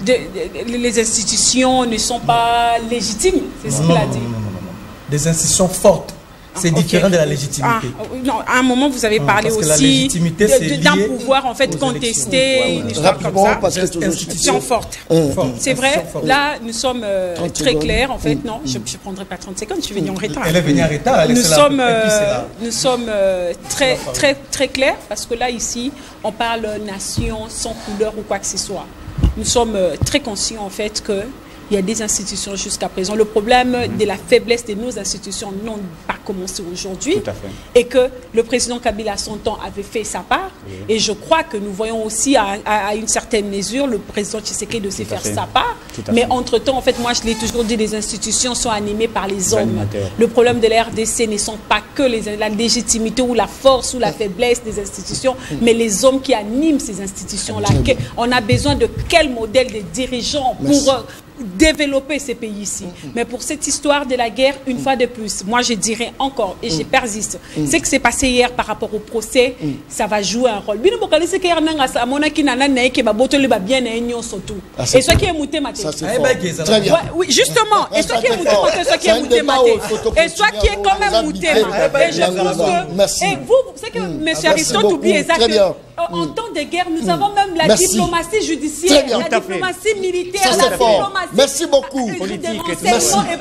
F: les institutions ne sont pas légitimes, c'est ce qu'il a dit.
E: Des institutions fortes, c'est différent de la légitimité.
F: Non, à un moment vous avez parlé aussi d'un pouvoir en fait contesté, une histoire comme ça.
C: Parce que
F: c'est une institution forte. C'est vrai, là nous sommes très clairs en fait. Non, je ne prendrai pas 30 secondes, je suis venue en retard.
E: Elle est venue en retard.
F: Nous sommes très clairs parce que là ici on parle nation sans couleur ou quoi que ce soit. Nous sommes très conscients en fait que il y a des institutions jusqu'à présent. Le problème de la faiblesse de nos institutions n'ont pas commencé aujourd'hui. Et que le président Kabila, à son temps, avait fait sa part. Et je crois que nous voyons aussi, à une certaine mesure, le président Tshisekedi de se faire sa part. Mais entre-temps, en fait, moi, je l'ai toujours dit, les institutions sont animées par les hommes. Le problème de la RDC ne sont pas que la légitimité ou la force ou la faiblesse des institutions, mais les hommes qui animent ces institutions-là. On a besoin de quel modèle de dirigeants pour développer ces pays-ci. Mais pour cette histoire de la guerre, une fois de plus, moi je dirais encore, et je persiste, ce qui s'est passé hier par rapport au procès, ça va jouer un rôle. Et ce qui est mouté maté.
C: Très bien.
F: Oui, justement. Et ce qui est mouté maté, ce qui est mouté maté. Et ce qui est quand même mouté maté. Et je pense que, et vous savez que M. Aristote oublie exactement. En temps de guerre, nous avons même la diplomatie judiciaire, la diplomatie militaire, la diplomatie.
C: Merci beaucoup.
F: Politique et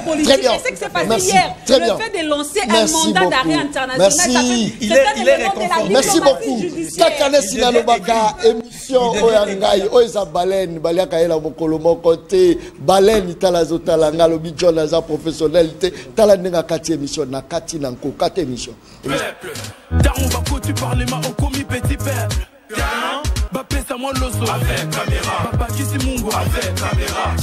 F: politique. Et ce qui s'est passé hier, le fait de lancer un mandat d'arrêt international,
E: il est réconforté.
C: Merci beaucoup. Takane Sinalobaka, émission Oyangai, Oeza Baleine, Baliaka Ela Mokolo Mokote, Baleine, Talazotala, Ngalobi John Aza professionnel, Talanenga Kati émission, Nakati Nanko, Kati émission.
B: Peuple, Daron Bako, tu parles ma au commis petit peuple. Bapé, ça moi l'osso. Avec caméra. Papa, qui c'est Mungo. Avec caméra.